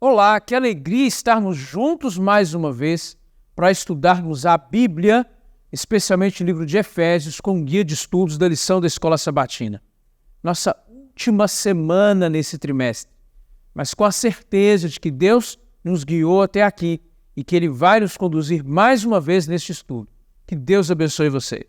Olá, que alegria estarmos juntos mais uma vez para estudarmos a Bíblia, especialmente o livro de Efésios, com um guia de estudos da lição da Escola Sabatina. Nossa última semana nesse trimestre, mas com a certeza de que Deus nos guiou até aqui e que Ele vai nos conduzir mais uma vez neste estudo. Que Deus abençoe você.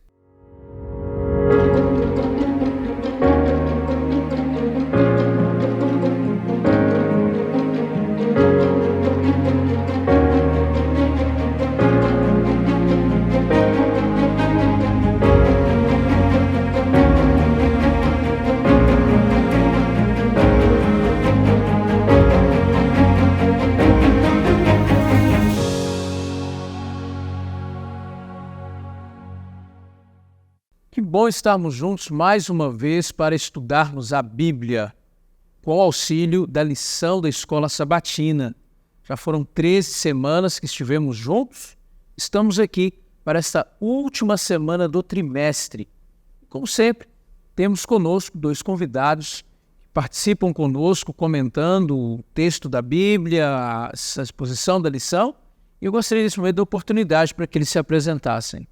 Que bom estarmos juntos mais uma vez para estudarmos a Bíblia, com o auxílio da lição da Escola Sabatina. Já foram 13 semanas que estivemos juntos, estamos aqui para esta última semana do trimestre. Como sempre, temos conosco dois convidados que participam conosco comentando o texto da Bíblia, a exposição da lição, e eu gostaria nesse momento da oportunidade para que eles se apresentassem.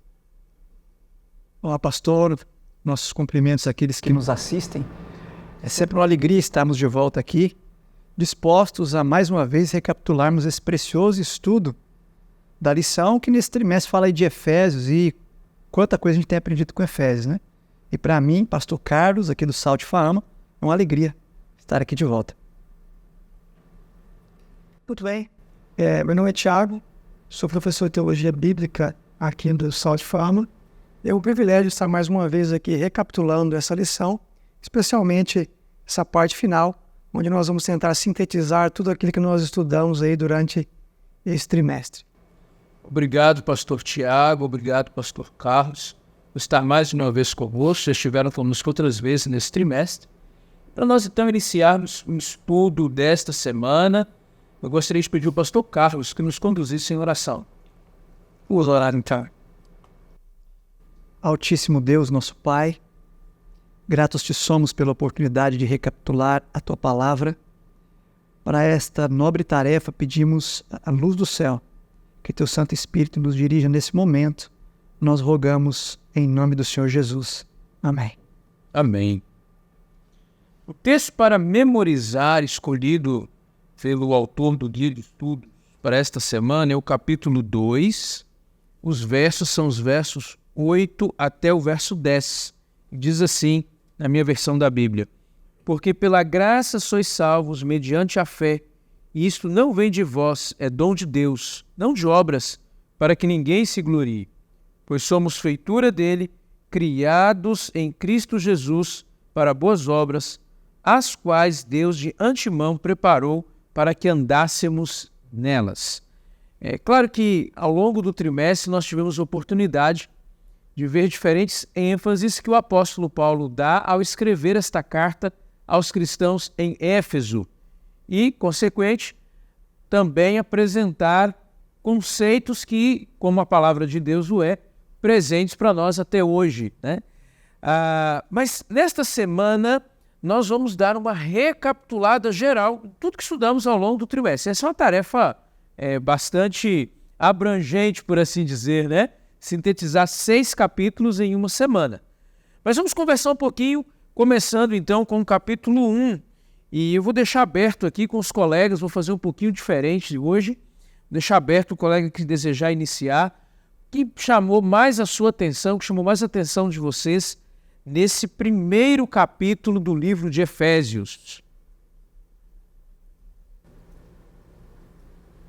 Olá, pastor, nossos cumprimentos àqueles que nos assistem. É sempre uma alegria estarmos de volta aqui, dispostos a mais uma vez recapitularmos esse precioso estudo da lição que nesse trimestre fala aí de Efésios e quanta coisa a gente tem aprendido com Efésios, né? E para mim, pastor Carlos, aqui do Sal de Fama, é uma alegria estar aqui de volta. Muito bem. Meu nome é Thiago, sou professor de Teologia Bíblica aqui do Sal de Fama. É um privilégio estar mais uma vez aqui recapitulando essa lição, especialmente essa parte final, onde nós vamos tentar sintetizar tudo aquilo que nós estudamos aí durante esse trimestre. Obrigado, pastor Tiago, obrigado, pastor Carlos, por estar mais uma vez conosco, já estiveram conosco outras vezes nesse trimestre. Para nós então iniciarmos o estudo desta semana, eu gostaria de pedir ao pastor Carlos que nos conduzisse em oração. Vamos orar então. Altíssimo Deus, nosso Pai, gratos te somos pela oportunidade de recapitular a Tua Palavra. Para esta nobre tarefa pedimos a luz do céu, que Teu Santo Espírito nos dirija nesse momento. Nós rogamos em nome do Senhor Jesus. Amém. Amém. O texto para memorizar escolhido pelo autor do guia de estudos para esta semana é o capítulo 2. Os versos são os versos 8 até o verso 10. Diz assim, na minha versão da Bíblia: Porque pela graça sois salvos mediante a fé, e isto não vem de vós, é dom de Deus, não de obras, para que ninguém se glorie. Pois somos feitura dele, criados em Cristo Jesus para boas obras, as quais Deus de antemão preparou para que andássemos nelas. É claro que ao longo do trimestre nós tivemos a oportunidade de ver diferentes ênfases que o apóstolo Paulo dá ao escrever esta carta aos cristãos em Éfeso e, consequente, também apresentar conceitos que, como a palavra de Deus o é, presentes para nós até hoje, né? Mas nesta semana nós vamos dar uma recapitulada geral de tudo que estudamos ao longo do trimestre. Essa é uma tarefa bastante abrangente, por assim dizer, né? Sintetizar 6 capítulos em uma semana. Mas vamos conversar um pouquinho, começando então com o capítulo 1. E eu vou deixar aberto aqui com os colegas, vou fazer um pouquinho diferente de hoje. Vou deixar aberto o colega que desejar iniciar. Que chamou mais a sua atenção, que chamou mais a atenção de vocês nesse primeiro capítulo do livro de Efésios?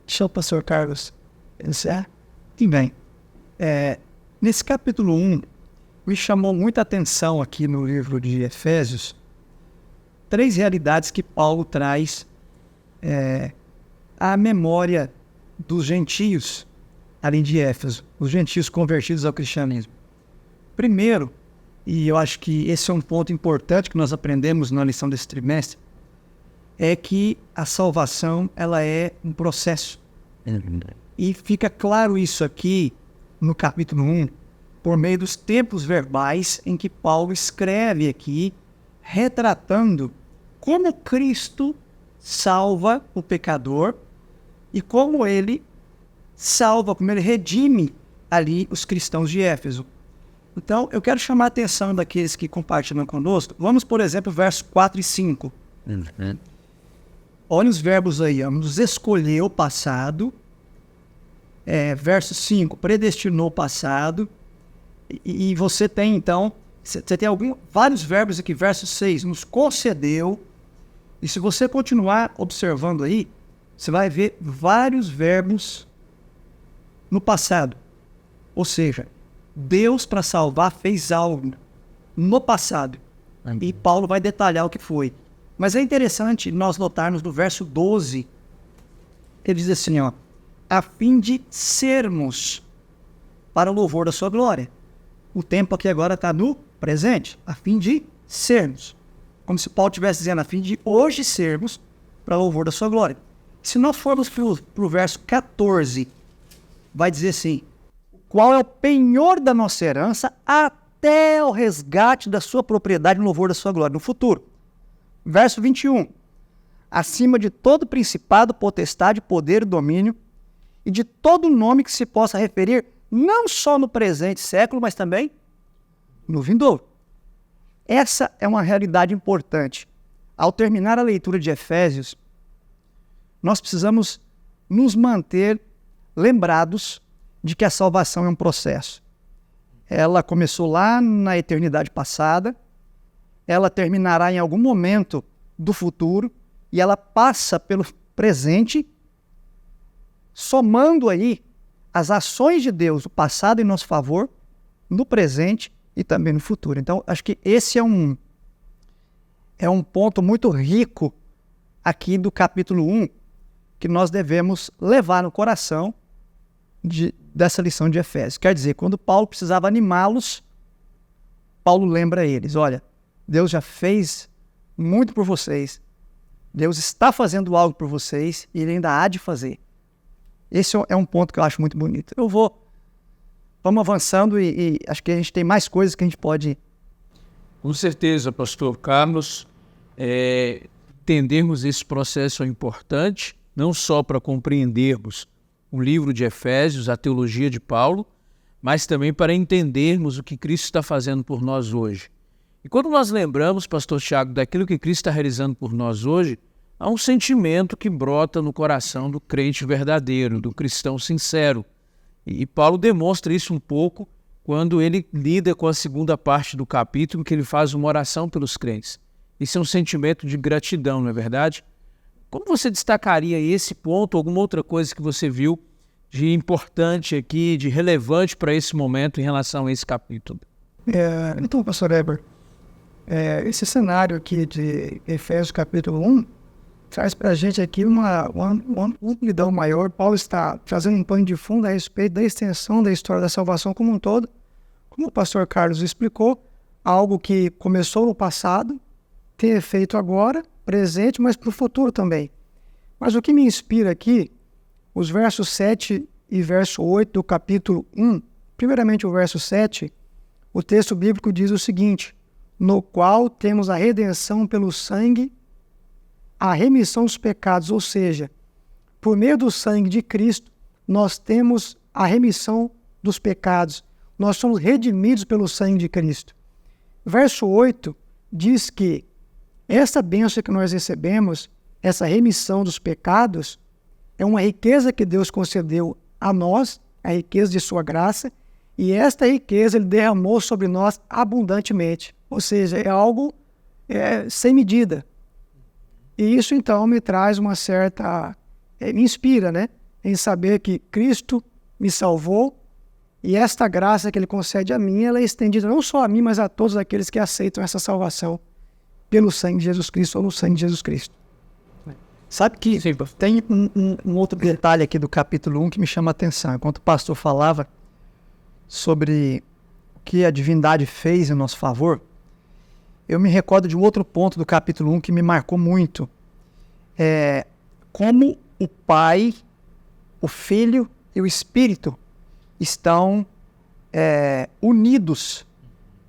Deixa o pastor Carlos pensar. Sim, bem. Nesse capítulo 1, me chamou muita atenção aqui no livro de Efésios 3 realidades que Paulo traz à memória dos gentios ali de Éfeso, os gentios convertidos ao cristianismo. Primeiro, e eu acho que esse é um ponto importante que nós aprendemos na lição desse trimestre, é que a salvação ela é um processo. E fica claro isso aqui no capítulo 1, por meio dos tempos verbais em que Paulo escreve aqui, retratando como Cristo salva o pecador e como ele salva, como ele redime ali os cristãos de Éfeso. Então, eu quero chamar a atenção daqueles que compartilham conosco. Vamos, por exemplo, versos 4 e 5. Olha os verbos aí. Nos escolheu, passado. Verso 5, predestinou, passado. E você tem, então, você tem vários verbos aqui. Verso 6, nos concedeu. E se você continuar observando aí, você vai ver vários verbos no passado. Ou seja, Deus, para salvar, fez algo no passado. E Paulo vai detalhar o que foi. Mas é interessante nós notarmos no verso 12, ele diz assim, ó, a fim de sermos para o louvor da sua glória. O tempo aqui agora está no presente, a fim de sermos. Como se Paulo estivesse dizendo, a fim de hoje sermos para o louvor da sua glória. Se nós formos para o verso 14, vai dizer assim, qual é o penhor da nossa herança até o resgate da sua propriedade no louvor da sua glória, no futuro. Verso 21. Acima de todo principado, potestade, poder e domínio, e de todo nome que se possa referir, não só no presente século, mas também no vindouro. Essa é uma realidade importante. Ao terminar a leitura de Efésios, nós precisamos nos manter lembrados de que a salvação é um processo. Ela começou lá na eternidade passada, ela terminará em algum momento do futuro e ela passa pelo presente, somando aí as ações de Deus, o passado em nosso favor, no presente e também no futuro. Então, acho que esse é um ponto muito rico aqui do capítulo 1, que nós devemos levar no coração dessa lição de Efésios. Quer dizer, quando Paulo precisava animá-los, Paulo lembra eles, olha, Deus já fez muito por vocês, Deus está fazendo algo por vocês e Ele ainda há de fazer. Esse é um ponto que eu acho muito bonito. Vamos avançando e acho que a gente tem mais coisas que a gente pode... Com certeza, pastor Carlos, entendermos esse processo é importante, não só para compreendermos o livro de Efésios, a teologia de Paulo, mas também para entendermos o que Cristo está fazendo por nós hoje. E quando nós lembramos, pastor Tiago, daquilo que Cristo está realizando por nós hoje, há um sentimento que brota no coração do crente verdadeiro, do cristão sincero. E Paulo demonstra isso um pouco quando ele lida com a segunda parte do capítulo, que ele faz uma oração pelos crentes. Isso é um sentimento de gratidão, não é verdade? Como você destacaria esse ponto, alguma outra coisa que você viu de importante aqui, de relevante para esse momento em relação a esse capítulo? Então, pastor Eber, esse cenário aqui de Efésios capítulo 1 traz para a gente aqui uma amplidão maior. Paulo está trazendo um pano de fundo a respeito da extensão da história da salvação como um todo. Como o pastor Carlos explicou, algo que começou no passado, tem efeito agora, presente, mas para o futuro também. Mas o que me inspira aqui, os versos 7 e verso 8 do capítulo 1, primeiramente o verso 7, o texto bíblico diz o seguinte, no qual temos a redenção pelo sangue, a remissão dos pecados, ou seja, por meio do sangue de Cristo, nós temos a remissão dos pecados, nós somos redimidos pelo sangue de Cristo. Verso 8 diz que essa bênção que nós recebemos, essa remissão dos pecados, é uma riqueza que Deus concedeu a nós, a riqueza de sua graça, e esta riqueza Ele derramou sobre nós abundantemente. Ou seja, é algo sem medida. E isso, então, me traz uma certa... me inspira, né? Em saber que Cristo me salvou e esta graça que Ele concede a mim, ela é estendida não só a mim, mas a todos aqueles que aceitam essa salvação pelo sangue de Jesus Cristo ou no sangue de Jesus Cristo. Sabe que tem um outro detalhe aqui do capítulo 1 que me chama a atenção. Enquanto o pastor falava sobre o que a divindade fez em nosso favor, eu me recordo de um outro ponto do capítulo 1 que me marcou muito. Como o Pai, o Filho e o Espírito estão unidos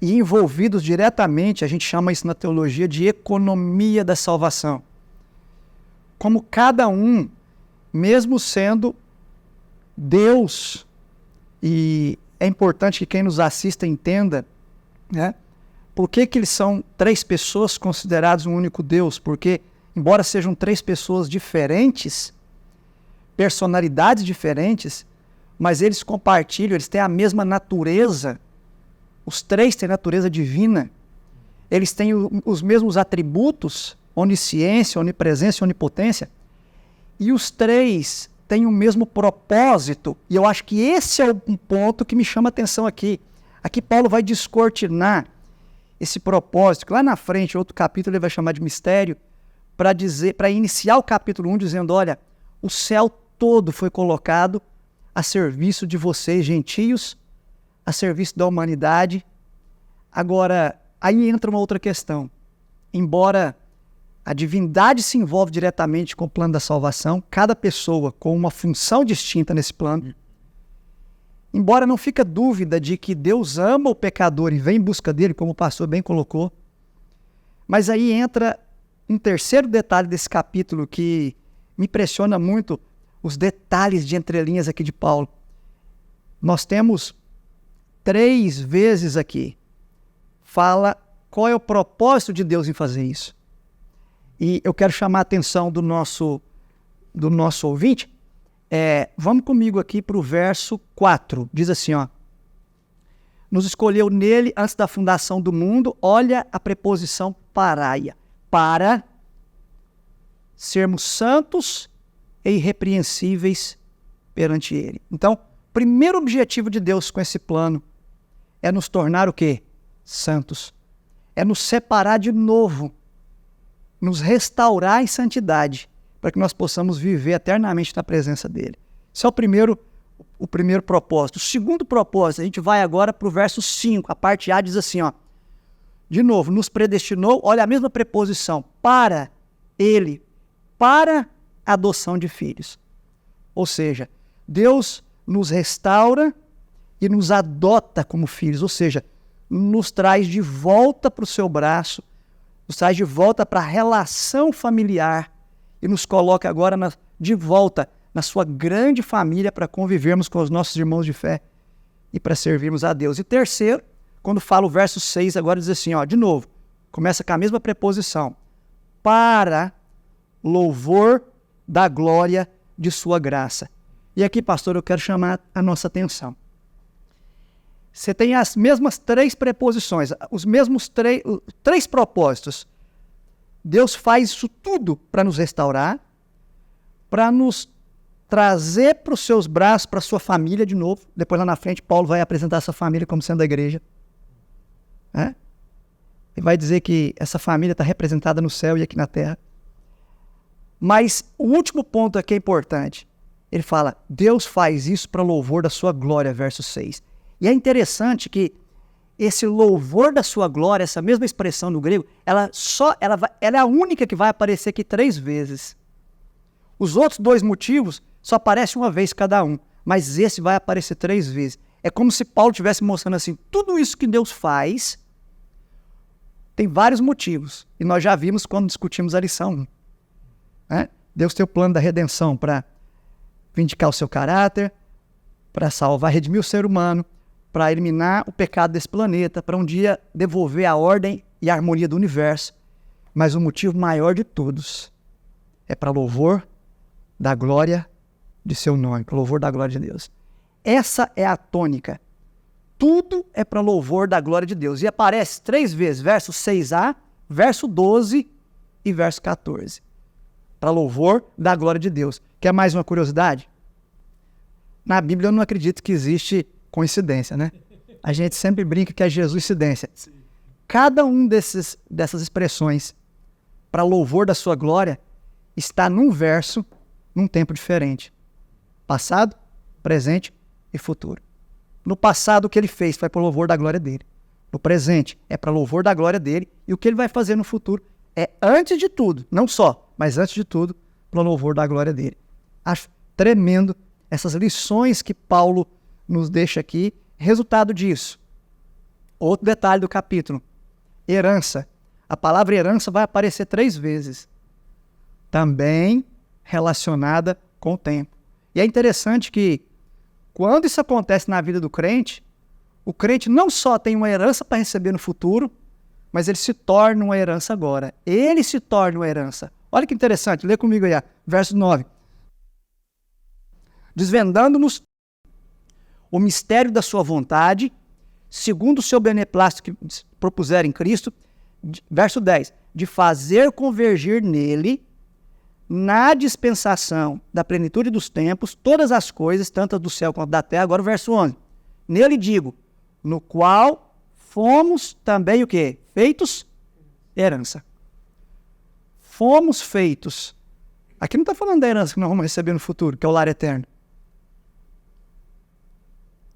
e envolvidos diretamente, a gente chama isso na teologia de economia da salvação. como cada um, mesmo sendo Deus, e é importante que quem nos assista entenda, né? Por que eles são 3 pessoas considerados um único Deus? Porque, embora sejam 3 pessoas diferentes, personalidades diferentes, mas eles compartilham, eles têm a mesma natureza. Os 3 têm natureza divina. Eles têm os mesmos atributos, onisciência, onipresença e onipotência. E os 3 têm o mesmo propósito. E eu acho que esse é um ponto que me chama a atenção aqui. Aqui Paulo vai descortinar esse propósito, que lá na frente, outro capítulo, ele vai chamar de mistério, para iniciar o capítulo 1 dizendo, olha, o céu todo foi colocado a serviço de vocês, gentios, a serviço da humanidade. Agora, aí entra uma outra questão. Embora a divindade se envolve diretamente com o plano da salvação, cada pessoa com uma função distinta nesse plano, embora não fica dúvida de que Deus ama o pecador e vem em busca dele, como o pastor bem colocou, mas aí entra um terceiro detalhe desse capítulo que me impressiona muito, os detalhes de entrelinhas aqui de Paulo. Nós temos 3 vezes aqui, fala qual é o propósito de Deus em fazer isso. E eu quero chamar a atenção do nosso ouvinte. Vamos comigo aqui para o verso 4. Diz assim, ó. Nos escolheu nele antes da fundação do mundo. Olha a preposição paraia. Para sermos santos e irrepreensíveis perante ele. Então, o primeiro objetivo de Deus com esse plano é nos tornar o quê? Santos. É nos separar de novo. Nos restaurar em santidade, para que nós possamos viver eternamente na presença dele. Esse é o primeiro propósito. O segundo propósito, a gente vai agora para o verso 5, a parte A diz assim, ó, de novo, nos predestinou, olha a mesma preposição, para ele, para a adoção de filhos. Ou seja, Deus nos restaura e nos adota como filhos, ou seja, nos traz de volta para o seu braço, nos traz de volta para a relação familiar e nos coloca agora de volta na sua grande família para convivermos com os nossos irmãos de fé e para servirmos a Deus. E terceiro, quando fala o verso 6, agora diz assim, ó, de novo, começa com a mesma preposição, para louvor da glória de sua graça. E aqui, pastor, eu quero chamar a nossa atenção. Você tem as mesmas 3 preposições, os mesmos 3 propósitos. Deus faz isso tudo para nos restaurar, para nos trazer para os seus braços, para a sua família de novo. Depois lá na frente, Paulo vai apresentar essa família como sendo a igreja. Ele vai dizer que essa família está representada no céu e aqui na terra. Mas o último ponto aqui é importante. Ele fala, Deus faz isso para louvor da sua glória, verso 6. E é interessante que esse louvor da sua glória, essa mesma expressão no grego, ela é a única que vai aparecer aqui 3 vezes. Os outros 2 motivos só aparecem uma vez cada um, mas esse vai aparecer 3 vezes. É como se Paulo estivesse mostrando assim, tudo isso que Deus faz tem vários motivos. E nós já vimos quando discutimos a lição 1. Deus tem o plano da redenção para vindicar o seu caráter, para salvar, redimir o ser humano, para eliminar o pecado desse planeta, para um dia devolver a ordem e a harmonia do universo. Mas o motivo maior de todos é para louvor da glória de seu nome, para louvor da glória de Deus. Essa é a tônica. Tudo é para louvor da glória de Deus. E aparece 3 vezes, verso 6a, verso 12 e verso 14. Para louvor da glória de Deus. Quer mais uma curiosidade? Na Bíblia eu não acredito que existe coincidência, né? A gente sempre brinca que é Jesuscidência. Cada um dessas expressões para louvor da sua glória está num verso, num tempo diferente. Passado, presente e futuro. No passado, o que ele fez foi para o louvor da glória dele. No presente, é para louvor da glória dele. E o que ele vai fazer no futuro é, antes de tudo, não só, mas antes de tudo, para o louvor da glória dele. Acho tremendo essas lições que Paulo nos deixa aqui. Resultado disso. Outro detalhe do capítulo. Herança. A palavra herança vai aparecer 3 vezes. Também relacionada com o tempo. E é interessante que, quando isso acontece na vida do crente, o crente não só tem uma herança para receber no futuro, mas ele se torna uma herança agora. Ele se torna uma herança. Olha que interessante, lê comigo aí, verso 9. Desvendando-nos o mistério da sua vontade, segundo o seu beneplácito que propuser em Cristo, verso 10, de fazer convergir nele, na dispensação da plenitude dos tempos, todas as coisas, tanto do céu quanto da terra. Agora o verso 11. Nele digo, no qual fomos também o quê? Feitos herança. Fomos feitos. Aqui não está falando da herança que nós vamos receber no futuro, que é o lar eterno.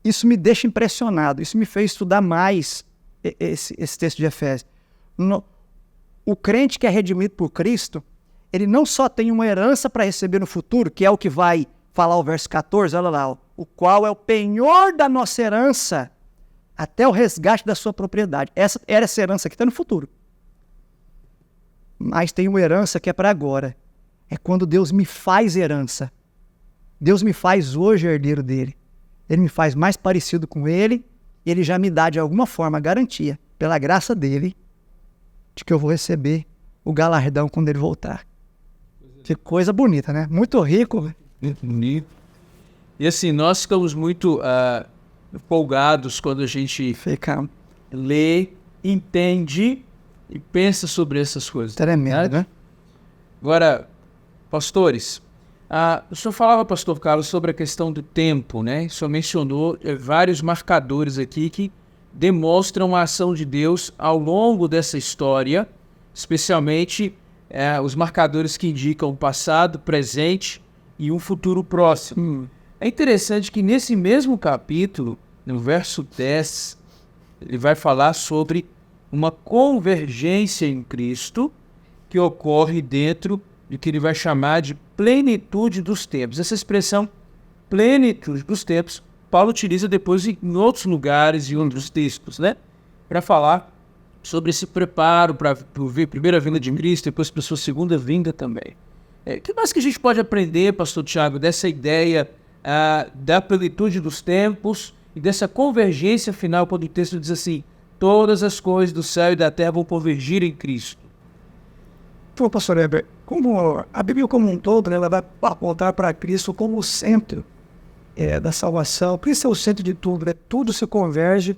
Isso me deixa impressionado. Isso me fez estudar mais esse texto de Efésios. O crente que é redimido por Cristo, ele não só tem uma herança para receber no futuro, que é o que vai falar o verso 14, olha lá, o qual é o penhor da nossa herança até o resgate da sua propriedade. Essa herança que está no futuro. Mas tem uma herança que é para agora. É quando Deus me faz herança. Deus me faz hoje herdeiro dele. Ele me faz mais parecido com ele, e ele já me dá de alguma forma a garantia, pela graça dele, de que eu vou receber o galardão quando ele voltar. Que coisa bonita, né? Muito rico. Muito bonito. E assim, nós ficamos muito empolgados quando a gente lê, entende e pensa sobre essas coisas. Tremendo, né? Agora, pastores, o senhor falava, pastor Carlos, sobre a questão do tempo, né? O senhor mencionou vários marcadores aqui que demonstram a ação de Deus ao longo dessa história, especialmente os marcadores que indicam o passado, presente e um futuro próximo. É interessante que nesse mesmo capítulo, no verso 10, ele vai falar sobre uma convergência em Cristo que ocorre dentro de que ele vai chamar de plenitude dos tempos. Essa expressão, plenitude dos tempos, Paulo utiliza depois em outros lugares e outros textos, né? Para falar sobre esse preparo para a primeira vinda de Cristo, depois para a sua segunda vinda também. O que mais que a gente pode aprender, pastor Tiago, dessa ideia da plenitude dos tempos e dessa convergência final, quando o texto diz assim, todas as coisas do céu e da terra vão convergir em Cristo? Pô, pastor Heber, como a Bíblia como um todo, né, ela vai apontar para Cristo como o centro da salvação. Cristo é o centro de tudo, né? Tudo se converge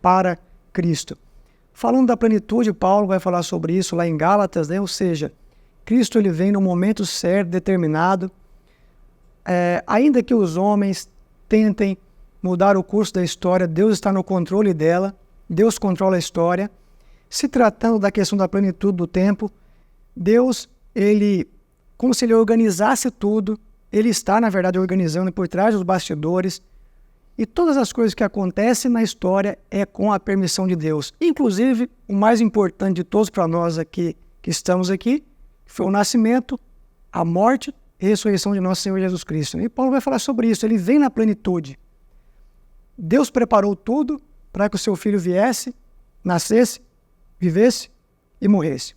para Cristo. Falando da plenitude, Paulo vai falar sobre isso lá em Gálatas, né? Ou seja, Cristo ele vem no momento certo, determinado. Ainda que os homens tentem mudar o curso da história, Deus está no controle dela, Deus controla a história. Se tratando da questão da plenitude do tempo, Deus, ele, como se ele organizasse tudo, ele está, na verdade, organizando por trás dos bastidores, e todas as coisas que acontecem na história é com a permissão de Deus. Inclusive, o mais importante de todos para nós aqui, que estamos aqui, foi o nascimento, a morte e a ressurreição de nosso Senhor Jesus Cristo. E Paulo vai falar sobre isso, ele vem na plenitude. Deus preparou tudo para que o seu filho viesse, nascesse, vivesse e morresse.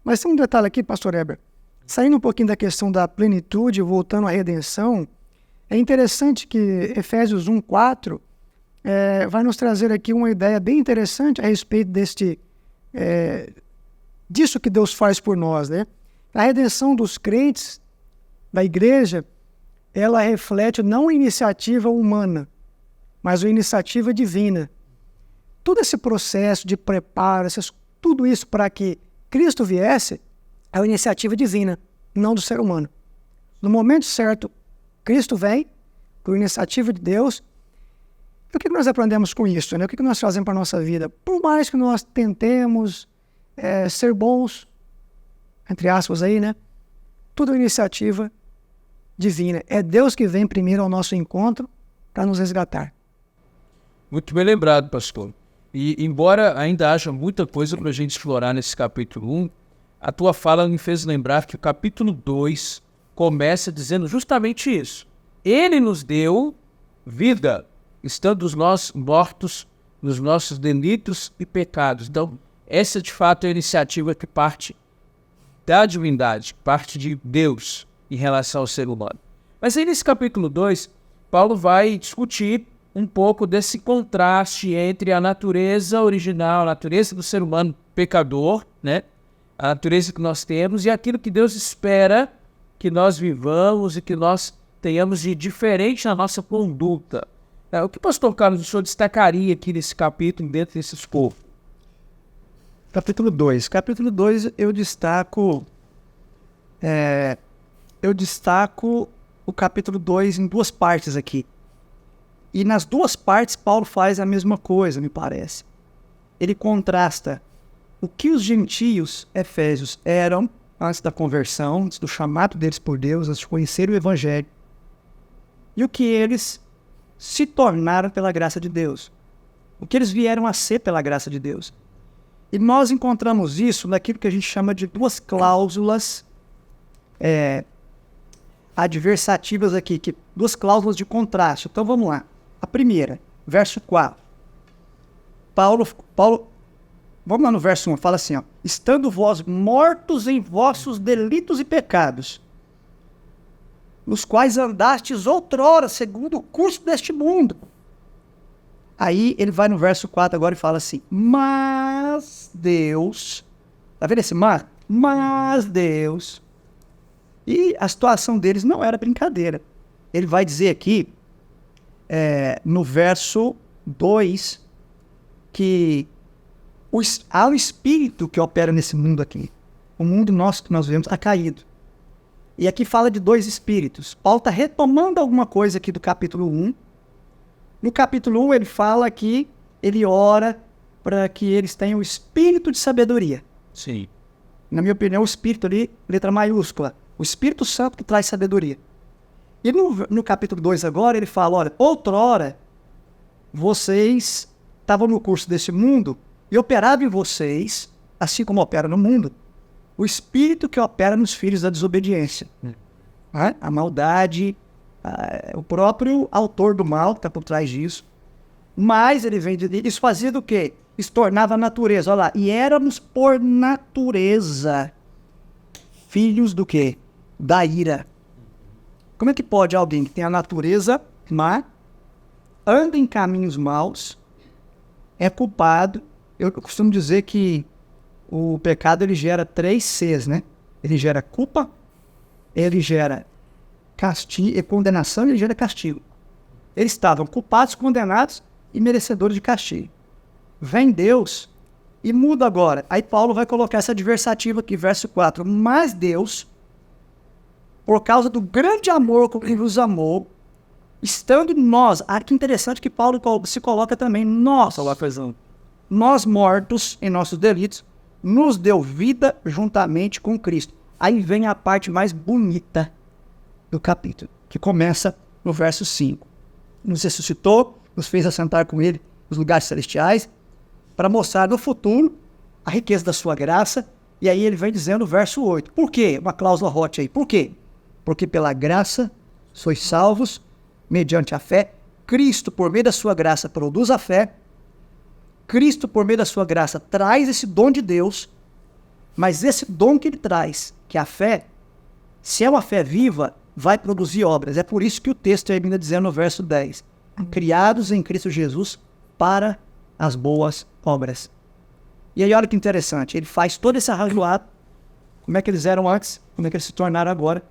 Mas tem um detalhe aqui, pastor Heber, saindo um pouquinho da questão da plenitude, voltando à redenção, é interessante que Efésios 1:4 vai nos trazer aqui uma ideia bem interessante a respeito disso que Deus faz por nós, né? A redenção dos crentes, da igreja, ela reflete não a iniciativa humana, mas a iniciativa divina. Todo esse processo de preparo, tudo isso para que Cristo viesse, é uma iniciativa divina, não do ser humano. No momento certo, Cristo vem, por iniciativa de Deus. E o que nós aprendemos com isso, né? O que nós fazemos para a nossa vida? Por mais que nós tentemos ser bons, entre aspas aí, né? Tudo é iniciativa divina. É Deus que vem primeiro ao nosso encontro para nos resgatar. Muito bem lembrado, pastor. E embora ainda haja muita coisa para a gente explorar nesse capítulo 1, a tua fala me fez lembrar que o capítulo 2 começa dizendo justamente isso. Ele nos deu vida, estando nós mortos nos nossos delitos e pecados. Então, essa de fato é a iniciativa que parte da divindade, parte de Deus, em relação ao ser humano. Mas aí nesse capítulo 2, Paulo vai discutir um pouco desse contraste entre a natureza original, a natureza do ser humano pecador, né? A natureza que nós temos e aquilo que Deus espera que nós vivamos e que nós tenhamos de diferente na nossa conduta. O que o pastor Carlos, o senhor destacaria aqui nesse capítulo, dentro desse escopo? Capítulo 2. Capítulo 2 eu destaco o capítulo 2 em duas partes aqui. E nas duas partes Paulo faz a mesma coisa, me parece. Ele contrasta o que os gentios efésios eram antes da conversão, antes do chamado deles por Deus, antes de conhecer o Evangelho, e o que eles se tornaram pela graça de Deus. O que eles vieram a ser pela graça de Deus. E nós encontramos isso naquilo que a gente chama de duas cláusulas adversativas aqui, duas cláusulas de contraste. Então vamos lá. A primeira, verso 4. Paulo, vamos lá no verso 1, fala assim, ó, estando vós mortos em vossos delitos e pecados, nos quais andastes outrora, segundo o curso deste mundo. Aí ele vai no verso 4 agora e fala assim, mas Deus, tá vendo esse mas? Mas Deus, e a situação deles não era brincadeira. Ele vai dizer aqui, no verso 2, que há um espírito que opera nesse mundo aqui. O mundo nosso que nós vemos está caído. E aqui fala de dois espíritos. Paulo está retomando alguma coisa aqui do capítulo 1. No capítulo 1 ele fala que ele ora para que eles tenham o espírito de sabedoria. Sim. Na minha opinião, o espírito ali, letra maiúscula. O Espírito Santo que traz sabedoria. E no capítulo 2 agora ele fala, olha, outrora vocês estavam no curso desse mundo e operava em vocês, assim como opera no mundo, o espírito que opera nos filhos da desobediência. A maldade, o próprio autor do mal que está por trás disso. Mas ele vem de isso fazia do quê? Isso tornava a natureza, olha lá, e éramos por natureza filhos do quê? Da ira. Como é que pode alguém que tem a natureza má, anda em caminhos maus, é culpado? Eu costumo dizer que o pecado ele gera 3 Cs, né? Ele gera culpa, ele gera castigo, condenação e ele gera castigo. Eles estavam culpados, condenados e merecedores de castigo. Vem Deus e muda agora. Aí Paulo vai colocar essa adversativa aqui, verso 4. Mas Deus, por causa do grande amor com que nos amou, estando nós, que interessante que Paulo se coloca também, nós mortos em nossos delitos, nos deu vida juntamente com Cristo. Aí vem a parte mais bonita do capítulo, que começa no verso 5. Nos ressuscitou, nos fez assentar com ele nos lugares celestiais, para mostrar no futuro a riqueza da sua graça. E aí ele vem dizendo no verso 8. Por quê? Uma cláusula hot aí. Por quê? Porque pela graça sois salvos, mediante a fé. Cristo, por meio da sua graça, produz a fé. Cristo, por meio da sua graça, traz esse dom de Deus. Mas esse dom que ele traz, que é a fé, se é uma fé viva, vai produzir obras. É por isso que o texto termina dizendo no verso 10. Criados em Cristo Jesus para as boas obras. E aí olha que interessante. Ele faz todo esse arrazoado. Como é que eles eram antes, como é que eles se tornaram agora.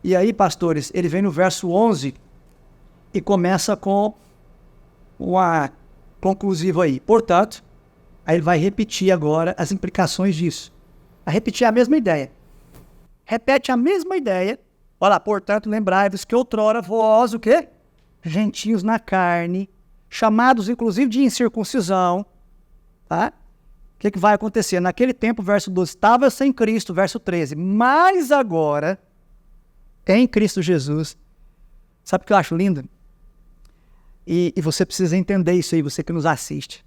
E aí, pastores, ele vem no verso 11 e começa com uma conclusiva aí. Portanto, aí ele vai repetir agora as implicações disso. Vai repetir a mesma ideia. Repete a mesma ideia. Olha lá, portanto, lembrai-vos que outrora vós, o quê? Gentios na carne, chamados inclusive de incircuncisão, tá? O que vai acontecer? Naquele tempo, verso 12, estava sem Cristo, verso 13, mas agora, em Cristo Jesus. Sabe o que eu acho lindo? E você precisa entender isso aí, você que nos assiste.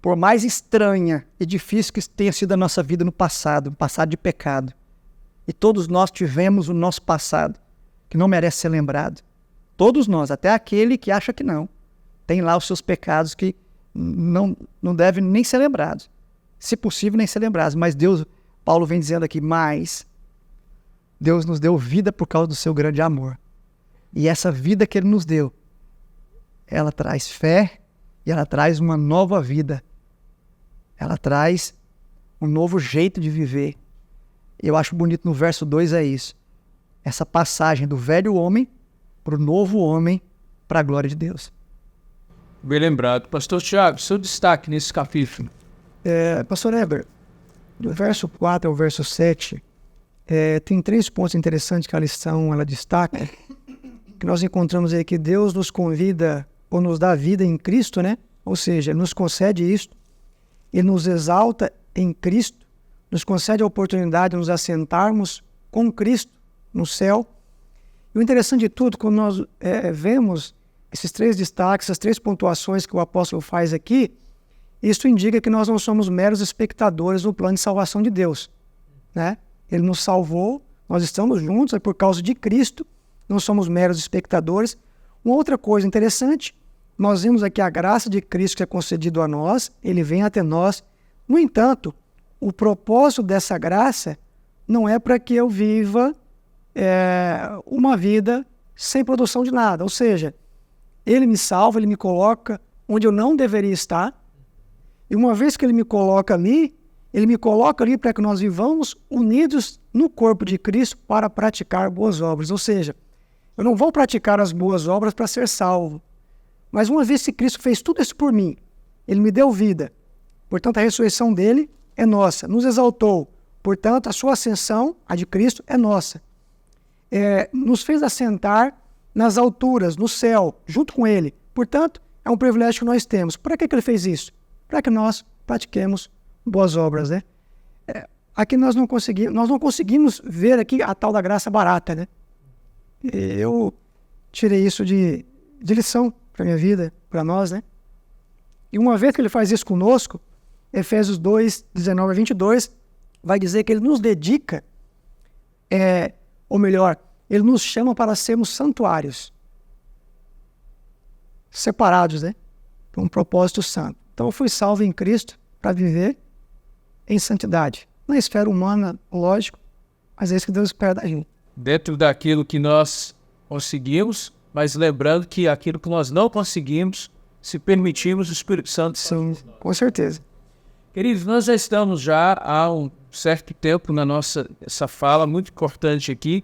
Por mais estranha e difícil que tenha sido a nossa vida no passado, um passado de pecado, e todos nós tivemos o nosso passado, que não merece ser lembrado. Todos nós, até aquele que acha que não, tem lá os seus pecados que não devem nem ser lembrados. Se possível, nem ser lembrados. Mas Deus, Paulo vem dizendo aqui, mas Deus nos deu vida por causa do seu grande amor. E essa vida que Ele nos deu, ela traz fé e ela traz uma nova vida. Ela traz um novo jeito de viver. Eu acho bonito no verso 2 é isso. Essa passagem do velho homem para o novo homem, para a glória de Deus. Bem lembrado. Pastor Tiago, seu destaque nesse capítulo. Pastor Heber, do verso 4 ao verso 7, tem 3 pontos interessantes que a lição ela destaca, que nós encontramos aí que Deus nos convida ou nos dá vida em Cristo, né? Ou seja, Ele nos concede isto, Ele nos exalta em Cristo, nos concede a oportunidade de nos assentarmos com Cristo no céu. E o interessante de tudo, quando nós vemos esses 3 destaques, essas 3 pontuações que o apóstolo faz aqui, isso indica que nós não somos meros espectadores do plano de salvação de Deus, né? Ele nos salvou, nós estamos juntos, é por causa de Cristo, não somos meros espectadores. Uma outra coisa interessante, nós vemos aqui a graça de Cristo que é concedido a nós, Ele vem até nós. No entanto, o propósito dessa graça não é para que eu viva uma vida sem produção de nada. Ou seja, Ele me salva, Ele me coloca onde eu não deveria estar. E uma vez que Ele me coloca ali para que nós vivamos unidos no corpo de Cristo para praticar boas obras. Ou seja, eu não vou praticar as boas obras para ser salvo. Mas uma vez que Cristo fez tudo isso por mim, Ele me deu vida. Portanto, a ressurreição dele é nossa. Nos exaltou. Portanto, a sua ascensão, a de Cristo, é nossa. Nos fez assentar nas alturas, no céu, junto com Ele. Portanto, é um privilégio que nós temos. Para que Ele fez isso? Para que nós pratiquemos boas obras, né? Aqui nós não conseguimos ver aqui a tal da graça barata, né? Eu tirei isso de lição para a minha vida, para nós, né? E uma vez que Ele faz isso conosco, Efésios 2, 19 a 22, vai dizer que Ele nos dedica, ou melhor, Ele nos chama para sermos santuários, separados, né? Para um propósito santo. Então eu fui salvo em Cristo para viver em santidade. Na esfera humana, lógico, mas é isso que Deus espera da gente. Dentro daquilo que nós conseguimos, mas lembrando que aquilo que nós não conseguimos, se permitirmos, o Espírito Santo... Sim, com certeza. Queridos, nós já estamos há um certo tempo na essa fala muito importante aqui,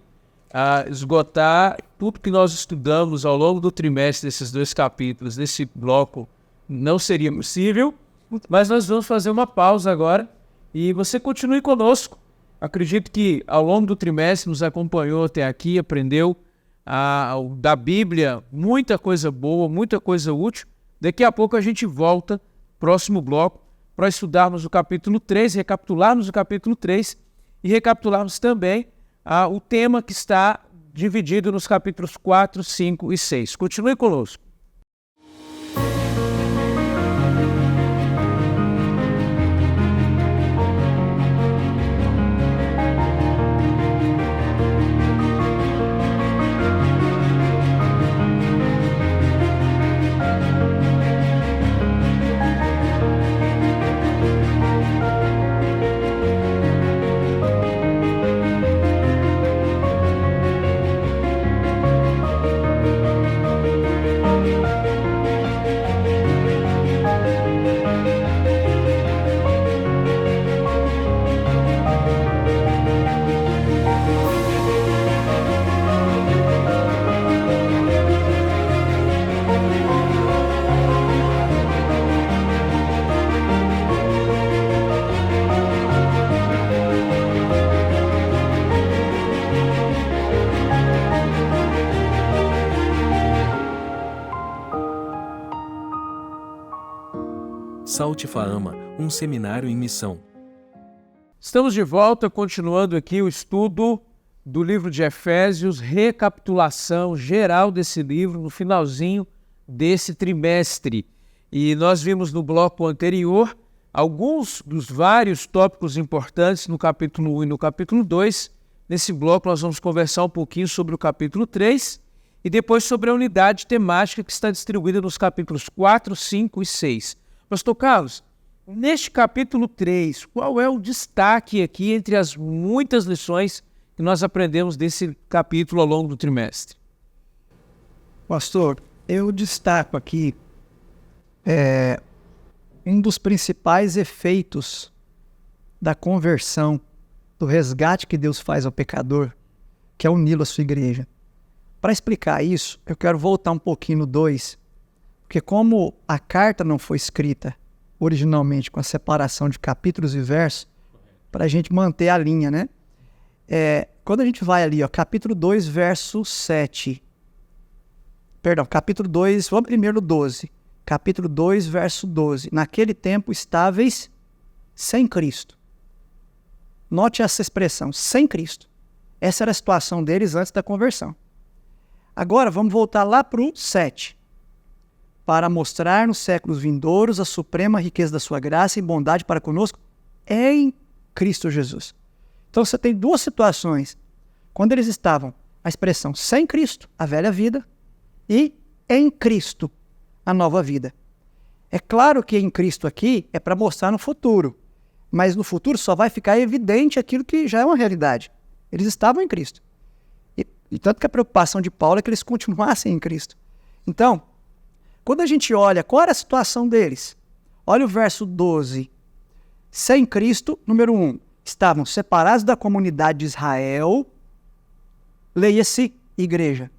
a esgotar tudo que nós estudamos ao longo do trimestre desses 2 capítulos, desse bloco, não seria possível, mas nós vamos fazer uma pausa agora e você continue conosco. Acredito que ao longo do trimestre nos acompanhou até aqui, aprendeu da Bíblia muita coisa boa, muita coisa útil. Daqui a pouco a gente volta, próximo bloco, para estudarmos o capítulo 3, recapitularmos o capítulo 3 e recapitularmos também o tema que está dividido nos capítulos 4, 5 e 6. Continue conosco. Salte Faama, um seminário em missão. Estamos de volta, continuando aqui o estudo do livro de Efésios, recapitulação geral desse livro no finalzinho desse trimestre. E nós vimos no bloco anterior alguns dos vários tópicos importantes no capítulo 1 e no capítulo 2. Nesse bloco nós vamos conversar um pouquinho sobre o capítulo 3 e depois sobre a unidade temática que está distribuída nos capítulos 4, 5 e 6. Pastor Carlos, neste capítulo 3, qual é o destaque aqui entre as muitas lições que nós aprendemos desse capítulo ao longo do trimestre? Pastor, eu destaco aqui um dos principais efeitos da conversão, do resgate que Deus faz ao pecador, que é uni-lo à sua igreja. Para explicar isso, eu quero voltar um pouquinho no 2, porque como a carta não foi escrita originalmente com a separação de capítulos e versos, para a gente manter a linha, né? Quando a gente vai ali, capítulo 2, verso 7. Perdão, capítulo 2, vamos primeiro no 12. Capítulo 2, verso 12. Naquele tempo estáveis sem Cristo. Note essa expressão, sem Cristo. Essa era a situação deles antes da conversão. Agora, vamos voltar lá para o 7. Para mostrar nos séculos vindouros a suprema riqueza da sua graça e bondade para conosco em Cristo Jesus. Então, você tem duas situações. Quando eles estavam, a expressão sem Cristo, a velha vida, e em Cristo, a nova vida. É claro que em Cristo aqui é para mostrar no futuro, mas no futuro só vai ficar evidente aquilo que já é uma realidade. Eles estavam em Cristo. E tanto que a preocupação de Paulo é que eles continuassem em Cristo. Então, quando a gente olha qual era a situação deles, olha o verso 12. Sem Cristo, número 1, estavam separados da comunidade de Israel, leia-se igreja.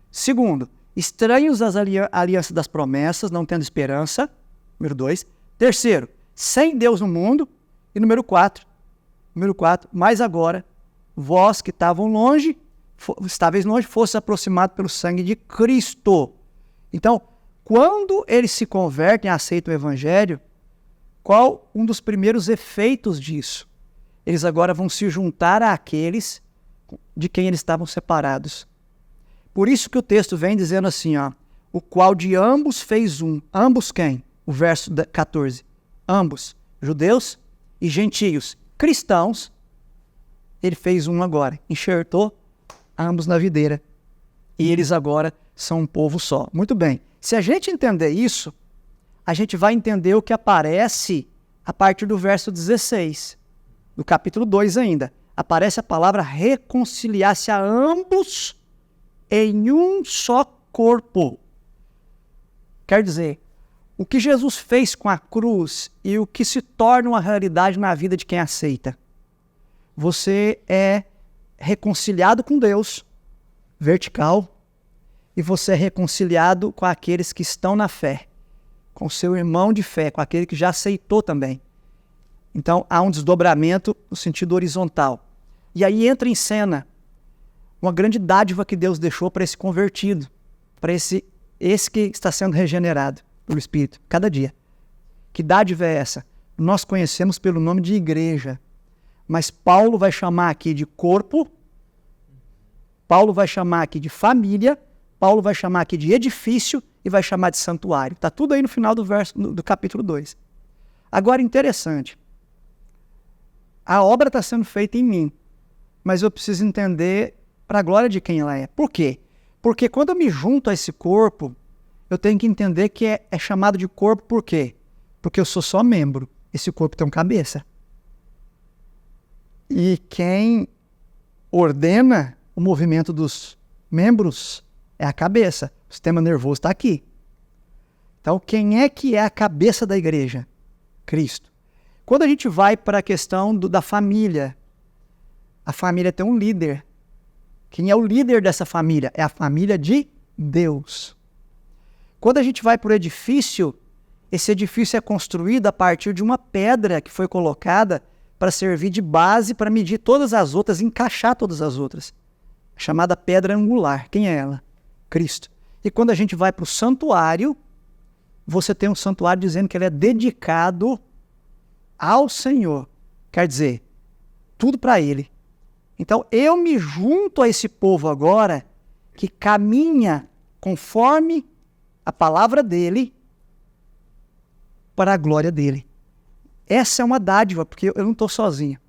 Segundo, estranhos às alianças das promessas, não tendo esperança. Número 2. Terceiro, sem Deus no mundo. E número 4, mas agora, vós que estáveis longe, fosse aproximado pelo sangue de Cristo. Então, quando eles se convertem e aceitam o evangelho, qual um dos primeiros efeitos disso? Eles agora vão se juntar àqueles de quem eles estavam separados. Por isso que o texto vem dizendo assim, o qual de ambos fez um. Ambos quem? O verso 14. Ambos, judeus e gentios, cristãos, ele fez um agora. Enxertou ambos na videira. E eles agora são um povo só. Muito bem. Se a gente entender isso, a gente vai entender o que aparece a partir do verso 16, do capítulo 2 ainda. Aparece a palavra reconciliar-se a ambos em um só corpo. Quer dizer, o que Jesus fez com a cruz e o que se torna uma realidade na vida de quem aceita. Você é reconciliado com Deus, vertical, e você é reconciliado com aqueles que estão na fé, com seu irmão de fé, com aquele que já aceitou também. Então, há um desdobramento no sentido horizontal. E aí entra em cena uma grande dádiva que Deus deixou para esse convertido, para esse que está sendo regenerado pelo Espírito, cada dia. Que dádiva é essa? Nós conhecemos pelo nome de igreja, mas Paulo vai chamar aqui de corpo, Paulo vai chamar aqui de família, Paulo vai chamar aqui de edifício e vai chamar de santuário. Está tudo aí no final do capítulo 2. Agora, interessante, a obra está sendo feita em mim, mas eu preciso entender para a glória de quem ela é. Por quê? Porque quando eu me junto a esse corpo, eu tenho que entender que é chamado de corpo por quê? Porque eu sou só membro. Esse corpo tem uma cabeça. E quem ordena o movimento dos membros é a cabeça. O sistema nervoso está aqui. Então, quem é que é a cabeça da igreja? Cristo. Quando a gente vai para a questão da família, a família tem um líder. Quem é o líder dessa família? É a família de Deus. Quando a gente vai para o edifício, esse edifício é construído a partir de uma pedra que foi colocada para servir de base para medir todas as outras, encaixar todas as outras. Chamada pedra angular. Quem é ela? Cristo. E quando a gente vai para o santuário, você tem um santuário dizendo que ele é dedicado ao Senhor. Quer dizer, tudo para Ele. Então, eu me junto a esse povo agora que caminha conforme a palavra dEle para a glória dEle. Essa é uma dádiva, porque eu não estou sozinho.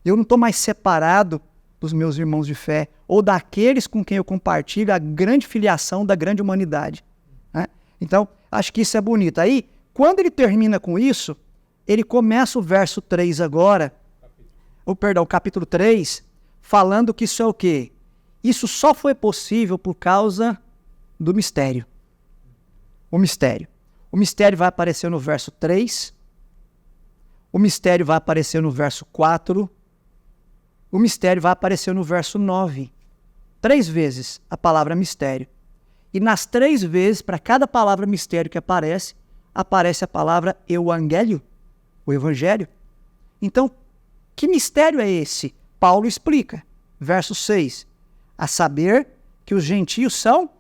Eu não estou mais separado dos meus irmãos de fé ou daqueles com quem eu compartilho a grande filiação da grande humanidade. Né? Então, acho que isso é bonito. Aí, quando ele termina com isso, ele começa o verso 3 agora, o capítulo 3, falando que isso é o quê? Isso só foi possível por causa do mistério. O mistério. O mistério vai aparecer no verso 3. O mistério vai aparecer no verso 4. O mistério vai aparecer no verso 9. 3 vezes a palavra mistério. E nas 3 vezes, para cada palavra mistério que aparece a palavra euangélio, o evangelho. Então, que mistério é esse? Paulo explica. Verso 6. A saber que os gentios são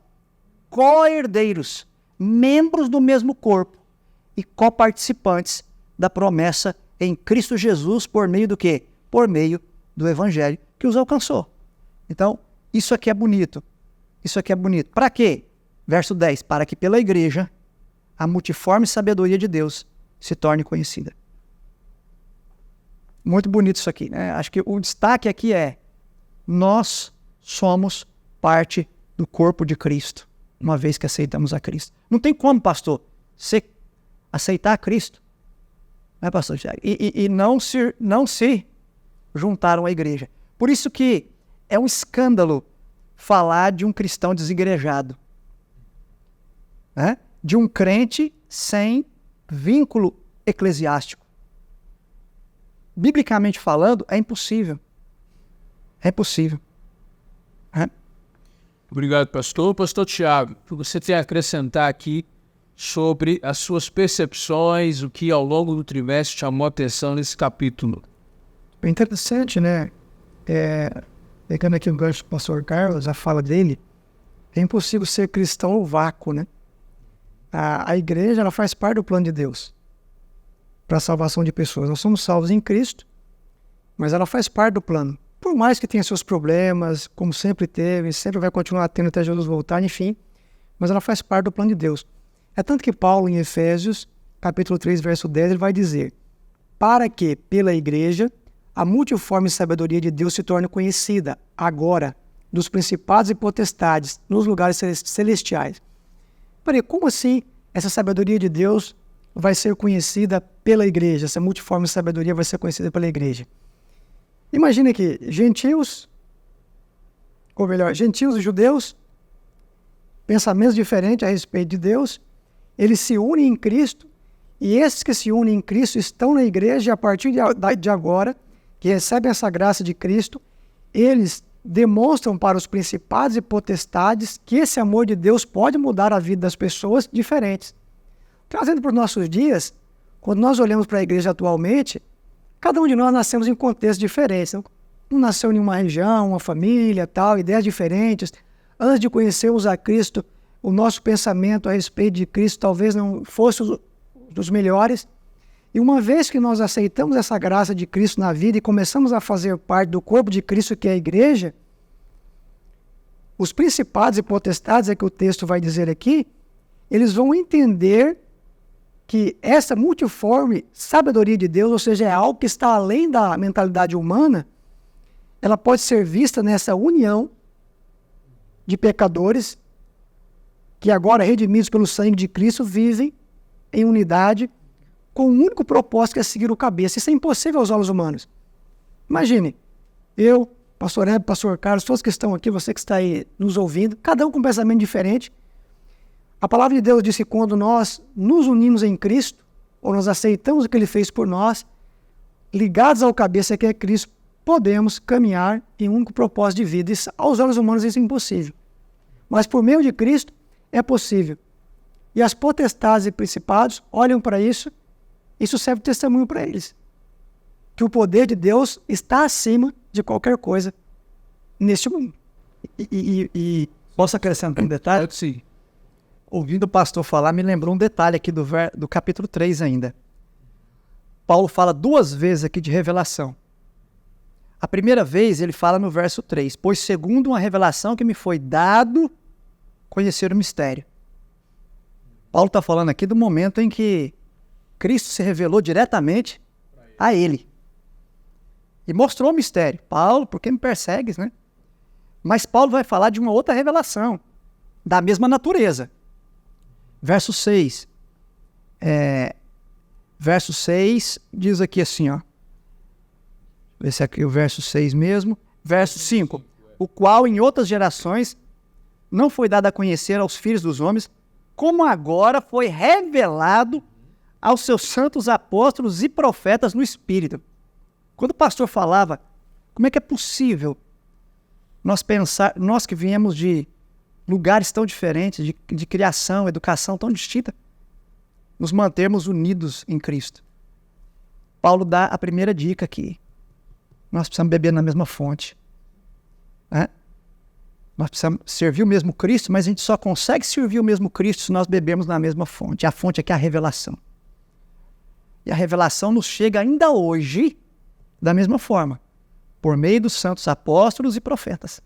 co-herdeiros, membros do mesmo corpo e coparticipantes da promessa em Cristo Jesus por meio do quê? Por meio do evangelho que os alcançou. Então, isso aqui é bonito. Isso aqui é bonito. Para quê? Verso 10. Para que pela igreja a multiforme sabedoria de Deus se torne conhecida. Muito bonito isso aqui, né? Acho que o destaque aqui é: nós somos parte do corpo de Cristo, uma vez que aceitamos a Cristo. Não tem como, pastor, você aceitar a Cristo, né, pastor Tiago? E não se juntaram à igreja. Por isso que é um escândalo falar de um cristão desigrejado, né? De um crente sem vínculo eclesiástico. Biblicamente falando, é impossível. É impossível. Obrigado, pastor. Pastor Tiago, o que você tem a acrescentar aqui sobre as suas percepções, o que ao longo do trimestre chamou a atenção nesse capítulo? Bem interessante, né? Pegando aqui o gancho do pastor Carlos, a fala dele, é impossível ser cristão no vácuo, né? A igreja, ela faz parte do plano de Deus para a salvação de pessoas. Nós somos salvos em Cristo, mas ela faz parte do plano. Por mais que tenha seus problemas, como sempre teve, sempre vai continuar tendo até Jesus voltar, enfim, mas ela faz parte do plano de Deus. É tanto que Paulo, em Efésios, capítulo 3, verso 10, ele vai dizer: para que, pela igreja, a multiforme sabedoria de Deus se torne conhecida, agora, dos principados e potestades, nos lugares celestiais. Peraí, como assim essa sabedoria de Deus vai ser conhecida pela igreja? Essa multiforme sabedoria vai ser conhecida pela igreja. Imagina que gentios e judeus, pensamentos diferentes a respeito de Deus, eles se unem em Cristo, e esses que se unem em Cristo estão na igreja, e a partir de agora, que recebem essa graça de Cristo, eles demonstram para os principados e potestades que esse amor de Deus pode mudar a vida das pessoas diferentes. Trazendo para os nossos dias, quando nós olhamos para a igreja atualmente, cada um de nós nascemos em contextos diferentes. Um nasceu em uma região, uma família, tal, ideias diferentes. Antes de conhecermos a Cristo, o nosso pensamento a respeito de Cristo talvez não fosse dos melhores. E uma vez que nós aceitamos essa graça de Cristo na vida e começamos a fazer parte do corpo de Cristo, que é a igreja, os principados e potestades, é que o texto vai dizer aqui, eles vão entender que essa multiforme sabedoria de Deus, ou seja, é algo que está além da mentalidade humana, ela pode ser vista nessa união de pecadores que agora, redimidos pelo sangue de Cristo, vivem em unidade com um único propósito, que é seguir o cabeça. Isso é impossível aos olhos humanos. Imagine, eu, pastor Hebe, pastor Carlos, todos que estão aqui, você que está aí nos ouvindo, cada um com um pensamento diferente. A palavra de Deus diz que quando nós nos unimos em Cristo, ou nós aceitamos o que Ele fez por nós, ligados ao cabeça que é Cristo, podemos caminhar em um único propósito de vida. Isso, aos olhos humanos isso é impossível. Mas por meio de Cristo é possível. E as potestades e principados olham para isso, isso serve de testemunho para eles. Que o poder de Deus está acima de qualquer coisa neste mundo. E posso acrescentar um detalhe? Sim. Ouvindo o pastor falar, me lembrou um detalhe aqui do capítulo 3 ainda. Paulo fala 2 vezes aqui de revelação. A primeira vez ele fala no verso 3, pois segundo uma revelação que me foi dado conhecer o mistério. Paulo está falando aqui do momento em que Cristo se revelou diretamente a ele. E mostrou o mistério. Paulo, por que me persegues, né? Mas Paulo vai falar de uma outra revelação, da mesma natureza. Verso 6. Verso 6 diz aqui assim, ó. Esse aqui é o verso 6 mesmo. Verso 5. O qual em outras gerações não foi dado a conhecer aos filhos dos homens, como agora foi revelado aos seus santos apóstolos e profetas no Espírito. Quando o pastor falava, como é que é possível nós que viemos de lugares tão diferentes, de criação, educação tão distinta, nos mantermos unidos em Cristo? Paulo dá a primeira dica aqui. Nós precisamos beber na mesma fonte. Nós precisamos servir o mesmo Cristo, mas a gente só consegue servir o mesmo Cristo se nós bebermos na mesma fonte. A fonte aqui é a revelação. E a revelação nos chega ainda hoje da mesma forma, por meio dos santos apóstolos e profetas.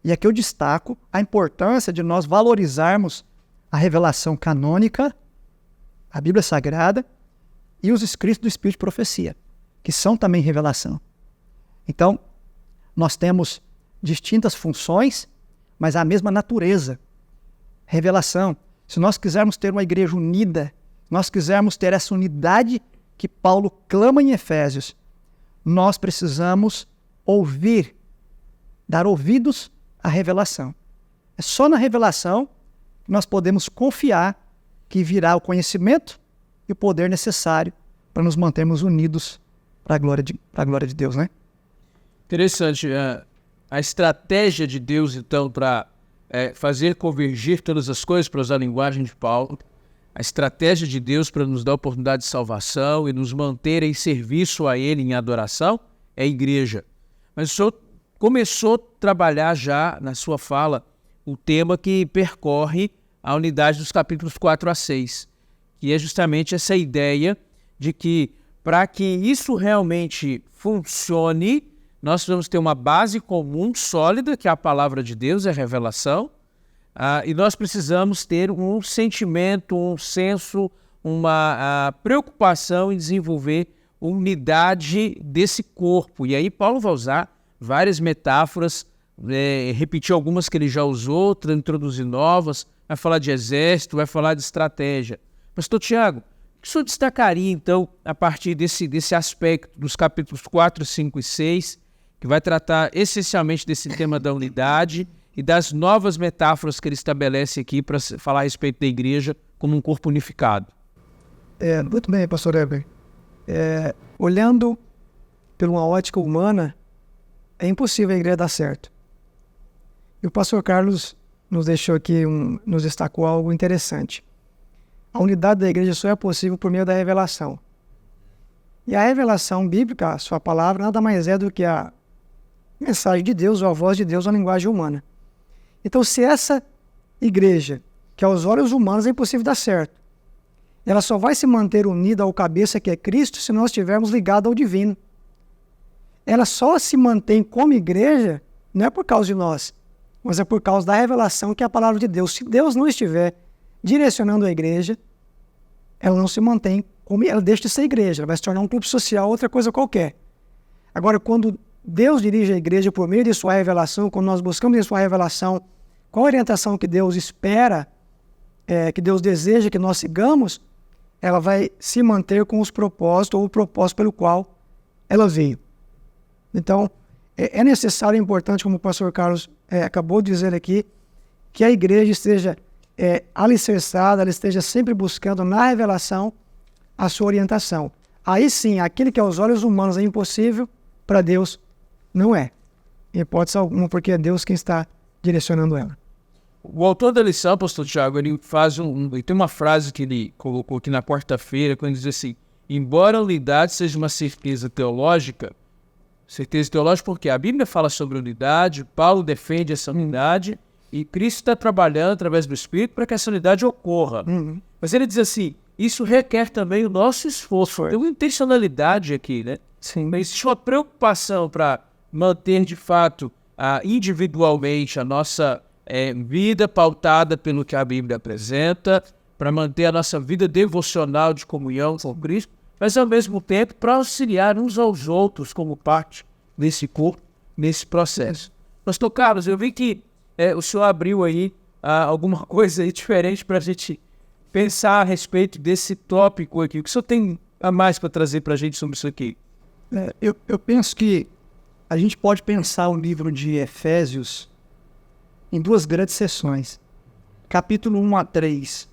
E aqui eu destaco a importância de nós valorizarmos a revelação canônica, a Bíblia Sagrada e os escritos do Espírito de Profecia, que são também revelação. Então, nós temos distintas funções, mas a mesma natureza. Revelação. Se nós quisermos ter uma igreja unida, nós quisermos ter essa unidade que Paulo clama em Efésios, nós precisamos ouvir, dar ouvidos à revelação. É só na revelação que nós podemos confiar que virá o conhecimento e o poder necessário para nos mantermos unidos para a glória de Deus, né? Interessante. A estratégia de Deus, então, para fazer convergir todas as coisas, para usar a linguagem de Paulo, a estratégia de Deus para nos dar a oportunidade de salvação e nos manter em serviço a Ele em adoração é a igreja. Mas o Senhor começou a trabalhar já na sua fala o tema que percorre a unidade dos capítulos 4 a 6, que é justamente essa ideia de que para que isso realmente funcione, nós precisamos ter uma base comum, sólida, que é a palavra de Deus, é a revelação, e nós precisamos ter um sentimento, um senso, uma preocupação em desenvolver unidade desse corpo. E aí Paulo vai usar várias metáforas, repetir algumas que ele já usou, introduzir novas, vai falar de exército, vai falar de estratégia. Pastor Tiago, o que o senhor destacaria, então, a partir desse aspecto dos capítulos 4, 5 e 6, que vai tratar essencialmente desse tema da unidade e das novas metáforas que ele estabelece aqui para falar a respeito da igreja como um corpo unificado? Muito bem, pastor Heber. Olhando por uma ótica humana, é impossível a igreja dar certo. E o pastor Carlos nos deixou aqui, nos destacou algo interessante. A unidade da igreja só é possível por meio da revelação. E a revelação bíblica, a sua palavra, nada mais é do que a mensagem de Deus ou a voz de Deus na linguagem humana. Então, se essa igreja, que aos olhos humanos é impossível dar certo, ela só vai se manter unida ao cabeça que é Cristo se nós estivermos ligados ao divino. Ela só se mantém como igreja, não é por causa de nós, mas é por causa da revelação que é a palavra de Deus. Se Deus não estiver direcionando a igreja, ela não se mantém como, ela deixa de ser igreja, ela vai se tornar um clube social, outra coisa qualquer. Agora, quando Deus dirige a igreja por meio de sua revelação, quando nós buscamos em sua revelação qual a orientação que Deus espera, que Deus deseja que nós sigamos, ela vai se manter com os propósitos ou o propósito pelo qual ela veio. Então, é necessário e importante, como o pastor Carlos acabou de dizer aqui, que a igreja esteja alicerçada, ela esteja sempre buscando na revelação a sua orientação. Aí sim, aquilo que aos olhos humanos é impossível, para Deus não é. Em hipótese alguma, porque é Deus quem está direcionando ela. O autor da lição, pastor Tiago, ele tem uma frase que ele colocou aqui na quarta-feira, quando ele diz assim: embora a unidade seja uma certeza teológica porque a Bíblia fala sobre unidade, Paulo defende essa unidade, e Cristo está trabalhando através do Espírito para que essa unidade ocorra. Mas ele diz assim, isso requer também o nosso esforço. Tem uma intencionalidade aqui, né? Sim. Mas existe uma preocupação para manter, de fato, individualmente a nossa vida pautada pelo que a Bíblia apresenta, para manter a nossa vida devocional de comunhão com Cristo, mas ao mesmo tempo para auxiliar uns aos outros como parte desse corpo, nesse processo. Pastor Carlos, eu vi que o senhor abriu aí alguma coisa aí diferente para a gente pensar a respeito desse tópico aqui. O que o senhor tem a mais para trazer para a gente sobre isso aqui? Eu penso que a gente pode pensar o livro de Efésios em duas grandes seções. Capítulo 1 a 3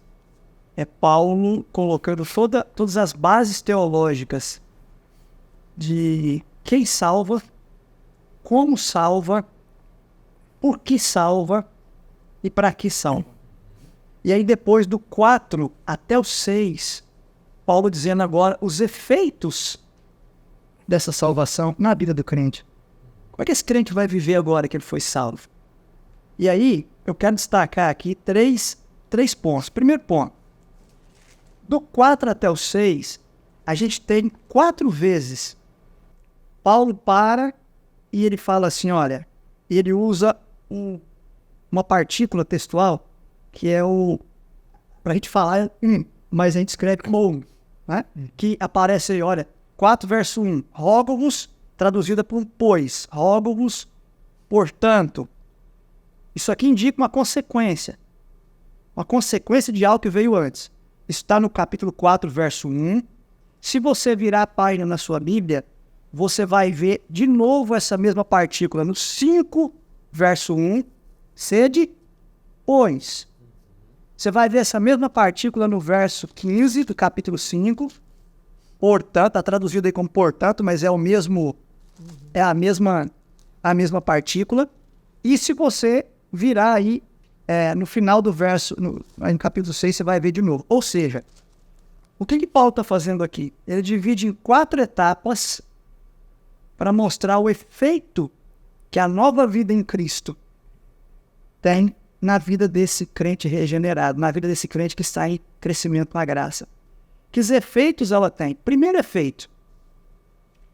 é Paulo colocando todas as bases teológicas de quem salva, como salva, por que salva e para que salva. E aí depois do 4 até o 6, Paulo dizendo agora os efeitos dessa salvação na vida do crente. Como é que esse crente vai viver agora que ele foi salvo? E aí eu quero destacar aqui três pontos. Primeiro ponto, do 4 até o 6, a gente tem 4 vezes Paulo para e ele fala assim, olha, ele usa uma partícula textual que é para a gente falar, mas a gente escreve como, né? Que aparece aí, olha, 4 verso 1, rogo-vos, traduzida por pois, rogo-vos, portanto. Isso aqui indica uma consequência de algo que veio antes. Isso está no capítulo 4, verso 1. Se você virar a página na sua Bíblia, você vai ver de novo essa mesma partícula no 5, verso 1, sede, pois. Você vai ver essa mesma partícula no verso 15 do capítulo 5, portanto, está traduzido aí como portanto, mas é a mesma partícula. E se você virar aí, no final do verso, no capítulo 6, você vai ver de novo. Ou seja, o que Paulo está fazendo aqui? Ele divide em 4 etapas para mostrar o efeito que a nova vida em Cristo tem na vida desse crente regenerado, na vida desse crente que está em crescimento na graça. Que efeitos ela tem? Primeiro efeito,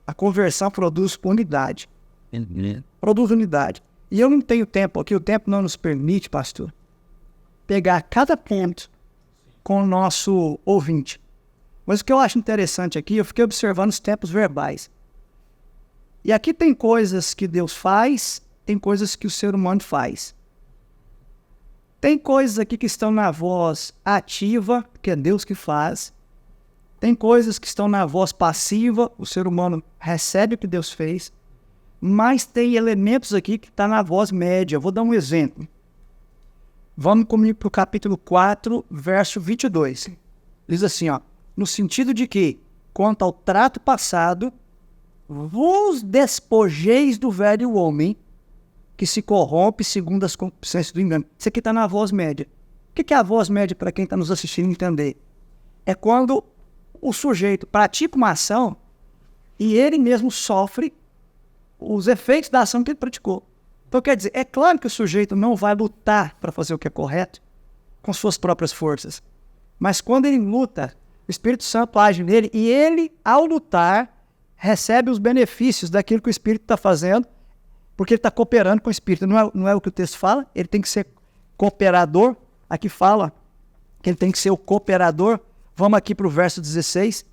a conversão produz unidade. Produz unidade. E eu não tenho tempo aqui, o tempo não nos permite, pastor, pegar cada ponto com o nosso ouvinte. Mas o que eu acho interessante aqui, eu fiquei observando os tempos verbais. E aqui tem coisas que Deus faz, tem coisas que o ser humano faz. Tem coisas aqui que estão na voz ativa, que é Deus que faz. Tem coisas que estão na voz passiva, o ser humano recebe o que Deus fez. Mas tem elementos aqui que estão na voz média. Vou dar um exemplo. Vamos comigo para o capítulo 4, verso 22. Diz assim, ó, no sentido de que, quanto ao trato passado, vos despojeis do velho homem, que se corrompe segundo as concupiscências do engano. Isso aqui está na voz média. O que é a voz média para quem está nos assistindo entender? É quando o sujeito pratica uma ação e ele mesmo sofre os efeitos da ação que ele praticou. Então, quer dizer, é claro que o sujeito não vai lutar para fazer o que é correto com suas próprias forças. Mas quando ele luta, o Espírito Santo age nele e ele, ao lutar, recebe os benefícios daquilo que o Espírito está fazendo, porque ele está cooperando com o Espírito. Não é o que o texto fala? Ele tem que ser cooperador. Aqui fala que ele tem que ser o cooperador. Vamos aqui para o verso 16.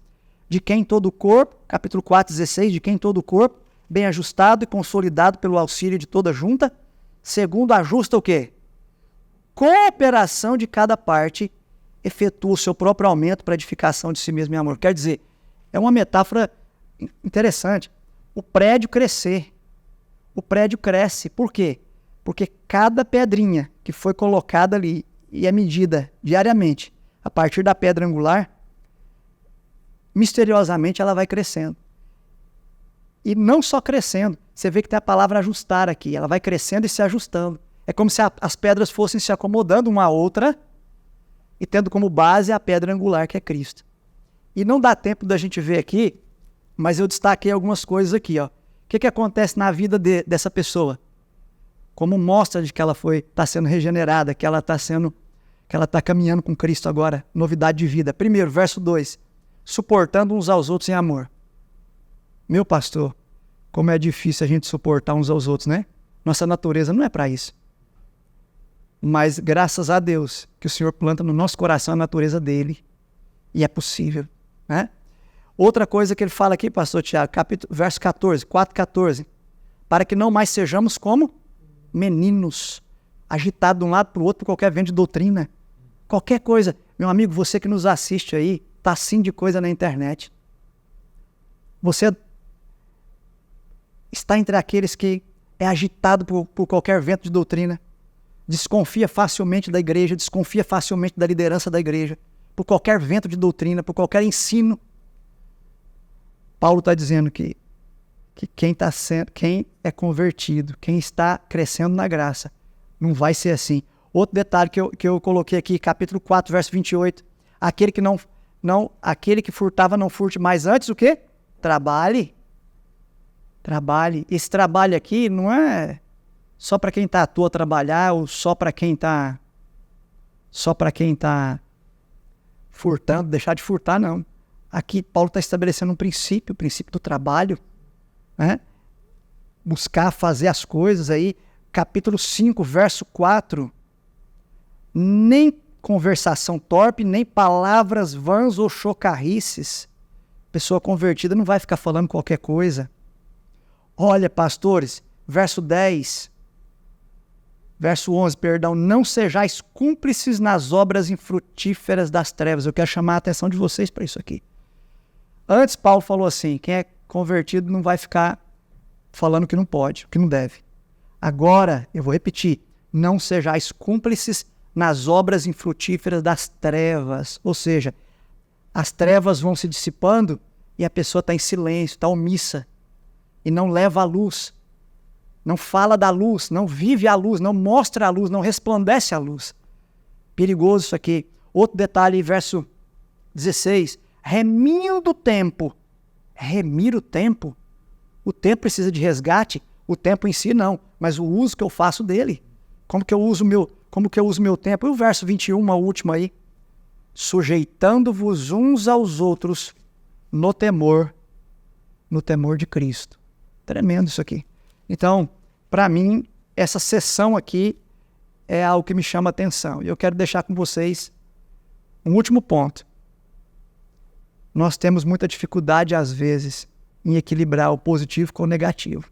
De quem todo o corpo, capítulo 4, 16, de quem todo o corpo, bem ajustado e consolidado pelo auxílio de toda junta, segundo ajusta o quê? Cooperação de cada parte, efetua o seu próprio aumento para edificação de si mesmo em amor. Quer dizer, é uma metáfora interessante. O prédio crescer. O prédio cresce. Por quê? Porque cada pedrinha que foi colocada ali e é medida diariamente a partir da pedra angular, misteriosamente ela vai crescendo. E não só crescendo, você vê que tem a palavra ajustar aqui, ela vai crescendo e se ajustando. É como se as pedras fossem se acomodando uma à outra e tendo como base a pedra angular que é Cristo. E não dá tempo da gente ver aqui, mas eu destaquei algumas coisas aqui, ó. O que acontece na vida dessa pessoa? Como mostra de que ela está sendo regenerada, que ela está caminhando com Cristo agora, novidade de vida. Primeiro, verso 2, suportando uns aos outros em amor. Meu pastor, como é difícil a gente suportar uns aos outros, né? Nossa natureza não é para isso. Mas graças a Deus que o Senhor planta no nosso coração a natureza dele e é possível, né? Outra coisa que ele fala aqui, pastor Tiago, verso 14, 4:14, para que não mais sejamos como meninos, agitados de um lado para o outro por qualquer vento de doutrina. Qualquer coisa. Meu amigo, você que nos assiste aí, tá assim de coisa na internet. Você está entre aqueles que é agitado por qualquer vento de doutrina, desconfia facilmente da igreja, desconfia facilmente da liderança da igreja, por qualquer vento de doutrina, por qualquer ensino. Paulo está dizendo que quem é convertido, quem está crescendo na graça, não vai ser assim. Outro detalhe que eu coloquei aqui, capítulo 4, verso 28. Aquele que furtava, não furte mais. Antes o quê? Trabalhe. Trabalhe. Esse trabalho aqui não é só para quem está à toa trabalhar ou só para quem está furtando, deixar de furtar, não. Aqui Paulo está estabelecendo um princípio, o princípio do trabalho, né? Buscar fazer as coisas aí. Capítulo 5, verso 4. Nem conversação torpe, nem palavras vãs ou chocarrices. Pessoa convertida não vai ficar falando qualquer coisa. Olha, pastores, verso 11, não sejais cúmplices nas obras infrutíferas das trevas. Eu quero chamar a atenção de vocês para isso aqui. Antes, Paulo falou assim, quem é convertido não vai ficar falando que não pode, que não deve. Agora, eu vou repetir, não sejais cúmplices nas obras infrutíferas das trevas. Ou seja, as trevas vão se dissipando e a pessoa está em silêncio, está omissa e não leva a luz. Não fala da luz, não vive a luz, não mostra a luz, não resplandece a luz. Perigoso isso aqui. Outro detalhe, verso 16. Remindo o tempo. Remir o tempo? O tempo precisa de resgate? O tempo em si não, mas o uso que eu faço dele. Como que eu uso meu tempo? E o verso 21, o último aí. Sujeitando-vos uns aos outros no temor de Cristo. Tremendo isso aqui. Então, para mim, essa sessão aqui é algo que me chama a atenção. E eu quero deixar com vocês um último ponto. Nós temos muita dificuldade, às vezes, em equilibrar o positivo com o negativo.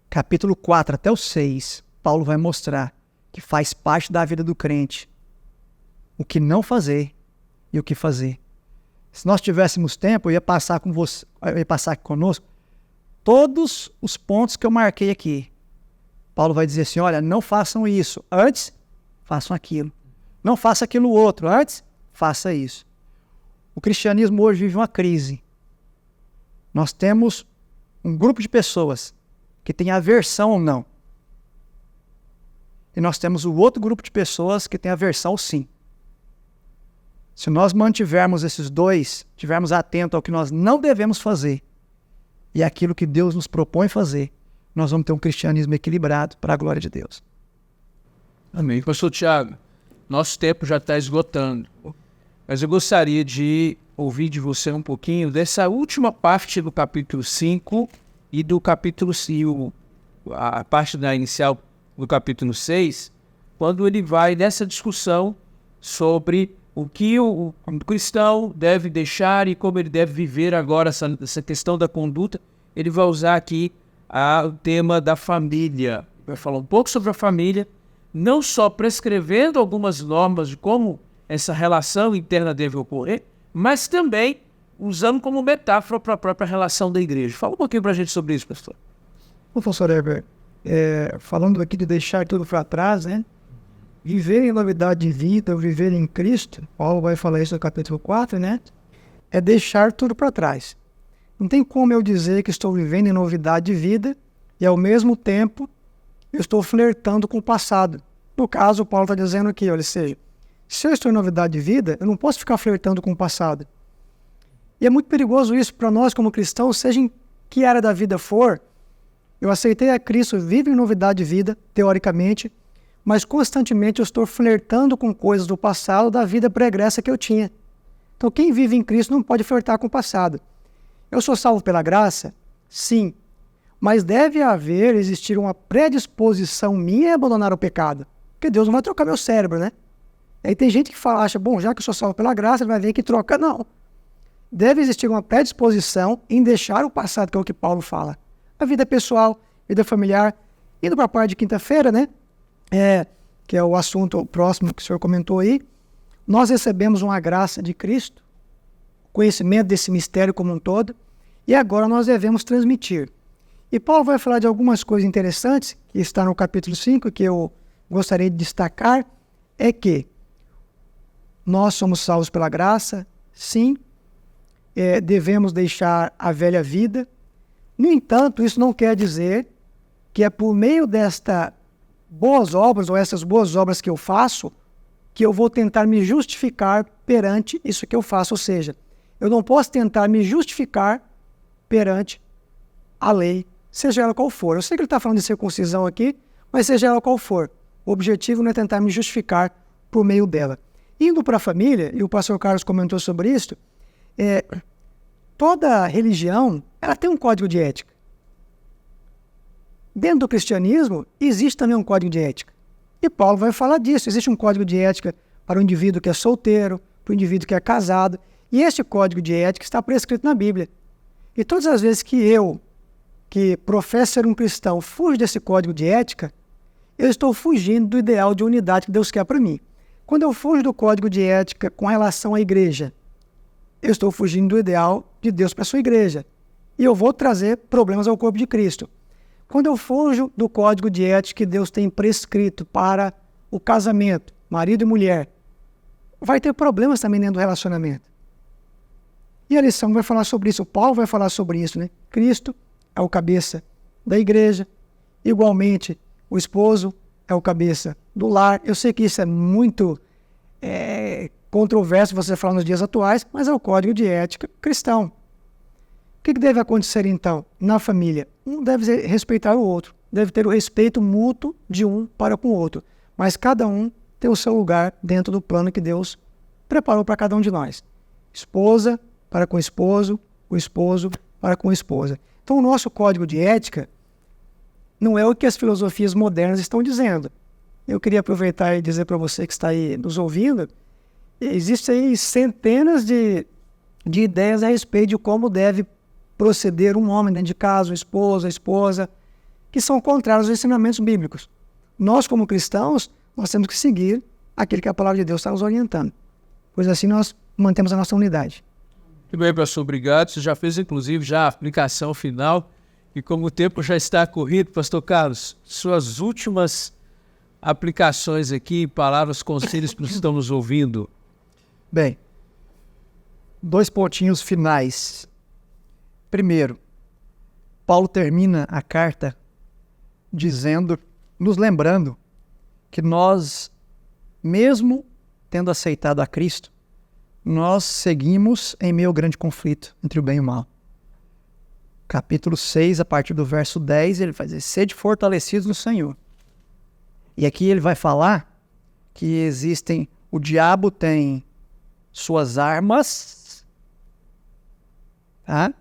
Capítulo 4 até o 6, Paulo vai mostrar que faz parte da vida do crente o que não fazer e o que fazer. Se nós tivéssemos tempo, eu ia passar aqui conosco todos os pontos que eu marquei aqui. Paulo vai dizer assim, olha, não façam isso. Antes, façam aquilo. Não faça aquilo outro. Antes, faça isso. O cristianismo hoje vive uma crise. Nós temos um grupo de pessoas que tem aversão ou não. E nós temos o outro grupo de pessoas que tem aversão sim. Se nós mantivermos esses dois, estivermos atentos ao que nós não devemos fazer e aquilo que Deus nos propõe fazer, nós vamos ter um cristianismo equilibrado para a glória de Deus. Amém. Pastor Tiago, nosso tempo já está esgotando, mas eu gostaria de ouvir de você um pouquinho dessa última parte do capítulo 5 e do capítulo 5, a parte da inicial do capítulo 6, quando ele vai nessa discussão sobre o que o cristão deve deixar e como ele deve viver agora essa questão da conduta. Ele vai usar aqui o tema da família. Vai falar um pouco sobre a família, não só prescrevendo algumas normas de como essa relação interna deve ocorrer, mas também usando como metáfora para a própria relação da igreja. Fala um pouquinho para a gente sobre isso, pastor. Professor Heber, falando aqui de deixar tudo para trás, né? Viver em novidade de vida, viver em Cristo, Paulo vai falar isso no capítulo 4, né? É deixar tudo para trás. Não tem como eu dizer que estou vivendo em novidade de vida e, ao mesmo tempo, eu estou flertando com o passado. No caso, Paulo está dizendo aqui, olha, seja, se eu estou em novidade de vida, eu não posso ficar flertando com o passado. E é muito perigoso isso para nós como cristãos, seja em que área da vida for. Eu aceitei a Cristo, vivo em novidade de vida, teoricamente, mas constantemente eu estou flertando com coisas do passado, da vida pregressa que eu tinha. Então quem vive em Cristo não pode flertar com o passado. Eu sou salvo pela graça? Sim. Mas deve existir uma predisposição minha a abandonar o pecado. Porque Deus não vai trocar meu cérebro, né? Aí tem gente que acha, bom, já que eu sou salvo pela graça, ele vai ver que troca. Não. Deve existir uma predisposição em deixar o passado, que é o que Paulo fala. A vida pessoal, vida familiar. Indo para a parte de quinta-feira, né? Que é o assunto próximo que o senhor comentou aí. Nós recebemos uma graça de Cristo, conhecimento desse mistério como um todo, e agora nós devemos transmitir. E Paulo vai falar de algumas coisas interessantes, que está no capítulo 5, que eu gostaria de destacar, é que nós somos salvos pela graça, sim, devemos deixar a velha vida. No entanto, isso não quer dizer que é por meio destas boas obras, ou essas boas obras que eu faço, que eu vou tentar me justificar perante isso que eu faço. Ou seja, eu não posso tentar me justificar perante a lei, seja ela qual for. Eu sei que ele está falando de circuncisão aqui, mas seja ela qual for. O objetivo não é tentar me justificar por meio dela. Indo para a família, e o pastor Carlos comentou sobre isso, toda religião ela tem um código de ética. Dentro do cristianismo, existe também um código de ética. E Paulo vai falar disso. Existe um código de ética para o indivíduo que é solteiro, para o indivíduo que é casado. E este código de ética está prescrito na Bíblia. E todas as vezes que eu, que professo ser um cristão, fujo desse código de ética, eu estou fugindo do ideal de unidade que Deus quer para mim. Quando eu fujo do código de ética com relação à igreja, eu estou fugindo do ideal de Deus para a sua igreja. E eu vou trazer problemas ao corpo de Cristo. Quando eu fujo do código de ética que Deus tem prescrito para o casamento, marido e mulher, vai ter problemas também dentro do relacionamento. E a lição vai falar sobre isso, o Paulo vai falar sobre isso, né? Cristo é o cabeça da igreja, igualmente o esposo é o cabeça do lar. Eu sei que isso é muito controverso você falar nos dias atuais, mas é o código de ética cristão. O que deve acontecer então na família? Um deve respeitar o outro, deve ter o respeito mútuo de um para com o outro, mas cada um tem o seu lugar dentro do plano que Deus preparou para cada um de nós. Esposa para com o esposo para com a esposa. Então o nosso código de ética não é o que as filosofias modernas estão dizendo. Eu queria aproveitar e dizer para você que está aí nos ouvindo, existem aí centenas de ideias a respeito de como deve proceder um homem dentro de casa, o esposo, a esposa, que são contrários aos ensinamentos bíblicos. Nós, como cristãos, nós temos que seguir aquilo que a palavra de Deus está nos orientando, pois assim nós mantemos a nossa unidade. Muito bem, pastor, obrigado. Você já fez, inclusive, já a aplicação final, e como o tempo já está corrido, pastor Carlos, suas últimas aplicações aqui, palavras, conselhos para os que estão nos ouvindo. Bem, 2 pontinhos finais. Primeiro, Paulo termina a carta nos lembrando que nós, mesmo tendo aceitado a Cristo, nós seguimos em meio ao grande conflito entre o bem e o mal. Capítulo 6, a partir do verso 10, ele vai dizer, sede fortalecidos no Senhor. E aqui ele vai falar que o diabo tem suas armas, tá?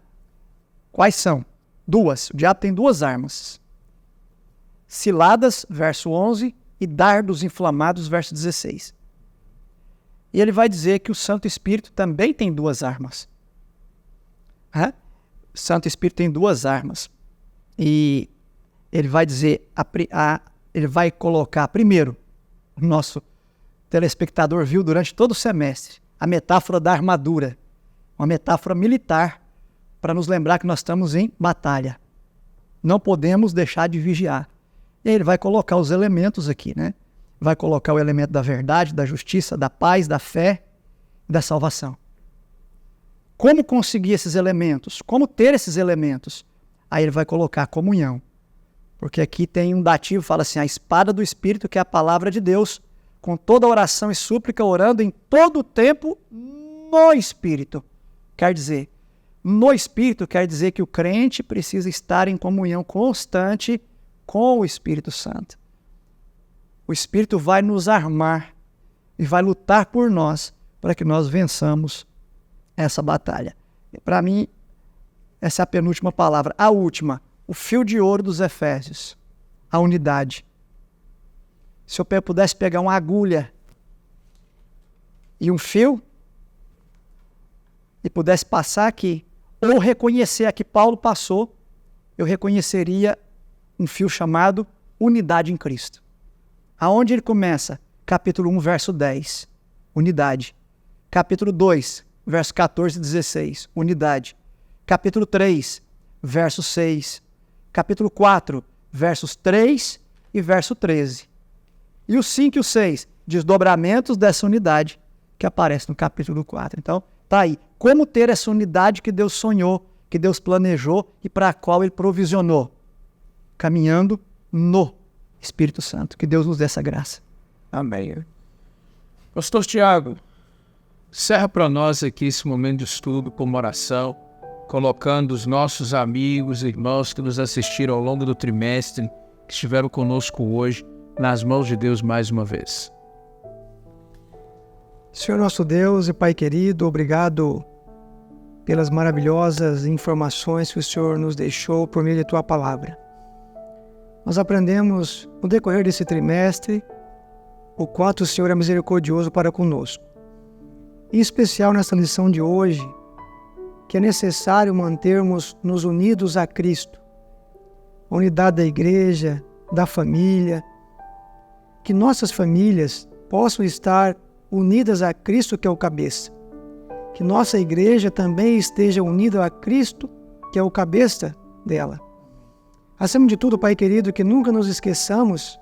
Quais são? 2. O diabo tem 2 armas. Ciladas, verso 11, e dardos inflamados, verso 16. E ele vai dizer que o Santo Espírito também tem 2 armas. O Santo Espírito tem 2 armas. E ele vai dizer, ele vai colocar, primeiro, o nosso telespectador viu durante todo o semestre, a metáfora da armadura, uma metáfora militar, para nos lembrar que nós estamos em batalha. Não podemos deixar de vigiar. E aí ele vai colocar os elementos aqui, né? Vai colocar o elemento da verdade, da justiça, da paz, da fé e da salvação. Como conseguir esses elementos? Como ter esses elementos? Aí ele vai colocar a comunhão. Porque aqui tem um dativo, fala assim, a espada do Espírito, que é a palavra de Deus, com toda oração e súplica, orando em todo o tempo no Espírito. Quer dizer, no Espírito quer dizer que o crente precisa estar em comunhão constante com o Espírito Santo. O Espírito vai nos armar e vai lutar por nós para que nós vençamos essa batalha. Para mim, essa é a penúltima palavra. A última, o fio de ouro dos Efésios, a unidade. Se eu pudesse pegar uma agulha e um fio e pudesse passar aqui, ou reconhecer a que Paulo passou, eu reconheceria um fio chamado unidade em Cristo. Aonde ele começa? Capítulo 1, verso 10, unidade. Capítulo 2, verso 14 e 16, unidade. capítulo 3, verso 6, capítulo 4, versos 3 e verso 13. E o 5 e o 6, desdobramentos dessa unidade que aparece no capítulo 4. Então, tá aí. Como ter essa unidade que Deus sonhou, que Deus planejou e para a qual Ele provisionou? Caminhando no Espírito Santo. Que Deus nos dê essa graça. Amém. Pastor Tiago, encerra para nós aqui esse momento de estudo com uma oração, colocando os nossos amigos e irmãos que nos assistiram ao longo do trimestre, que estiveram conosco hoje, nas mãos de Deus mais uma vez. Senhor nosso Deus e Pai querido, obrigado pelas maravilhosas informações que o Senhor nos deixou por meio de Tua Palavra. Nós aprendemos no decorrer desse trimestre o quanto o Senhor é misericordioso para conosco. Em especial nessa lição de hoje, que é necessário mantermos-nos unidos a Cristo, a unidade da igreja, da família, que nossas famílias possam estar unidas a Cristo, que é o cabeça. Que nossa igreja também esteja unida a Cristo, que é o cabeça dela. Acima de tudo, Pai querido, que nunca nos esqueçamos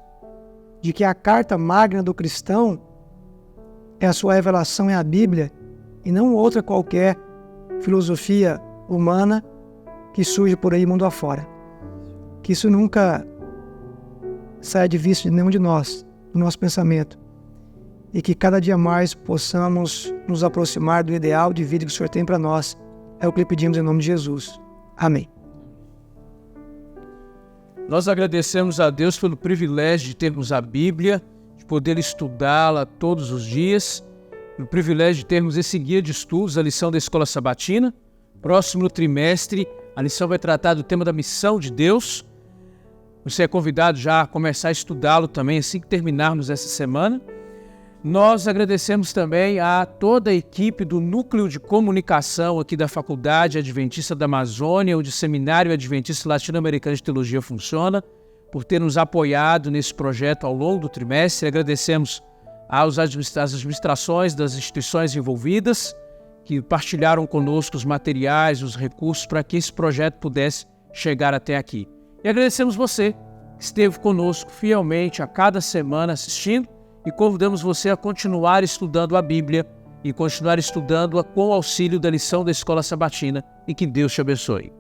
de que a carta magna do cristão é a sua revelação, é a Bíblia, e não outra qualquer filosofia humana que surge por aí mundo afora. Que isso nunca saia de vista de nenhum de nós, do nosso pensamento. E que cada dia mais possamos nos aproximar do ideal de vida que o Senhor tem para nós. É o que lhe pedimos em nome de Jesus. Amém. Nós agradecemos a Deus pelo privilégio de termos a Bíblia, de poder estudá-la todos os dias, pelo privilégio de termos esse guia de estudos, a lição da Escola Sabatina. Próximo trimestre, a lição vai tratar do tema da missão de Deus. Você é convidado já a começar a estudá-lo também assim que terminarmos essa semana. Nós agradecemos também a toda a equipe do Núcleo de Comunicação aqui da Faculdade Adventista da Amazônia, onde o Seminário Adventista Latino-Americano de Teologia funciona, por ter nos apoiado nesse projeto ao longo do trimestre. Agradecemos às administrações das instituições envolvidas, que partilharam conosco os materiais, os recursos para que esse projeto pudesse chegar até aqui. E agradecemos você que esteve conosco fielmente a cada semana assistindo, e convidamos você a continuar estudando a Bíblia e continuar estudando-a com o auxílio da lição da Escola Sabatina, e que Deus te abençoe.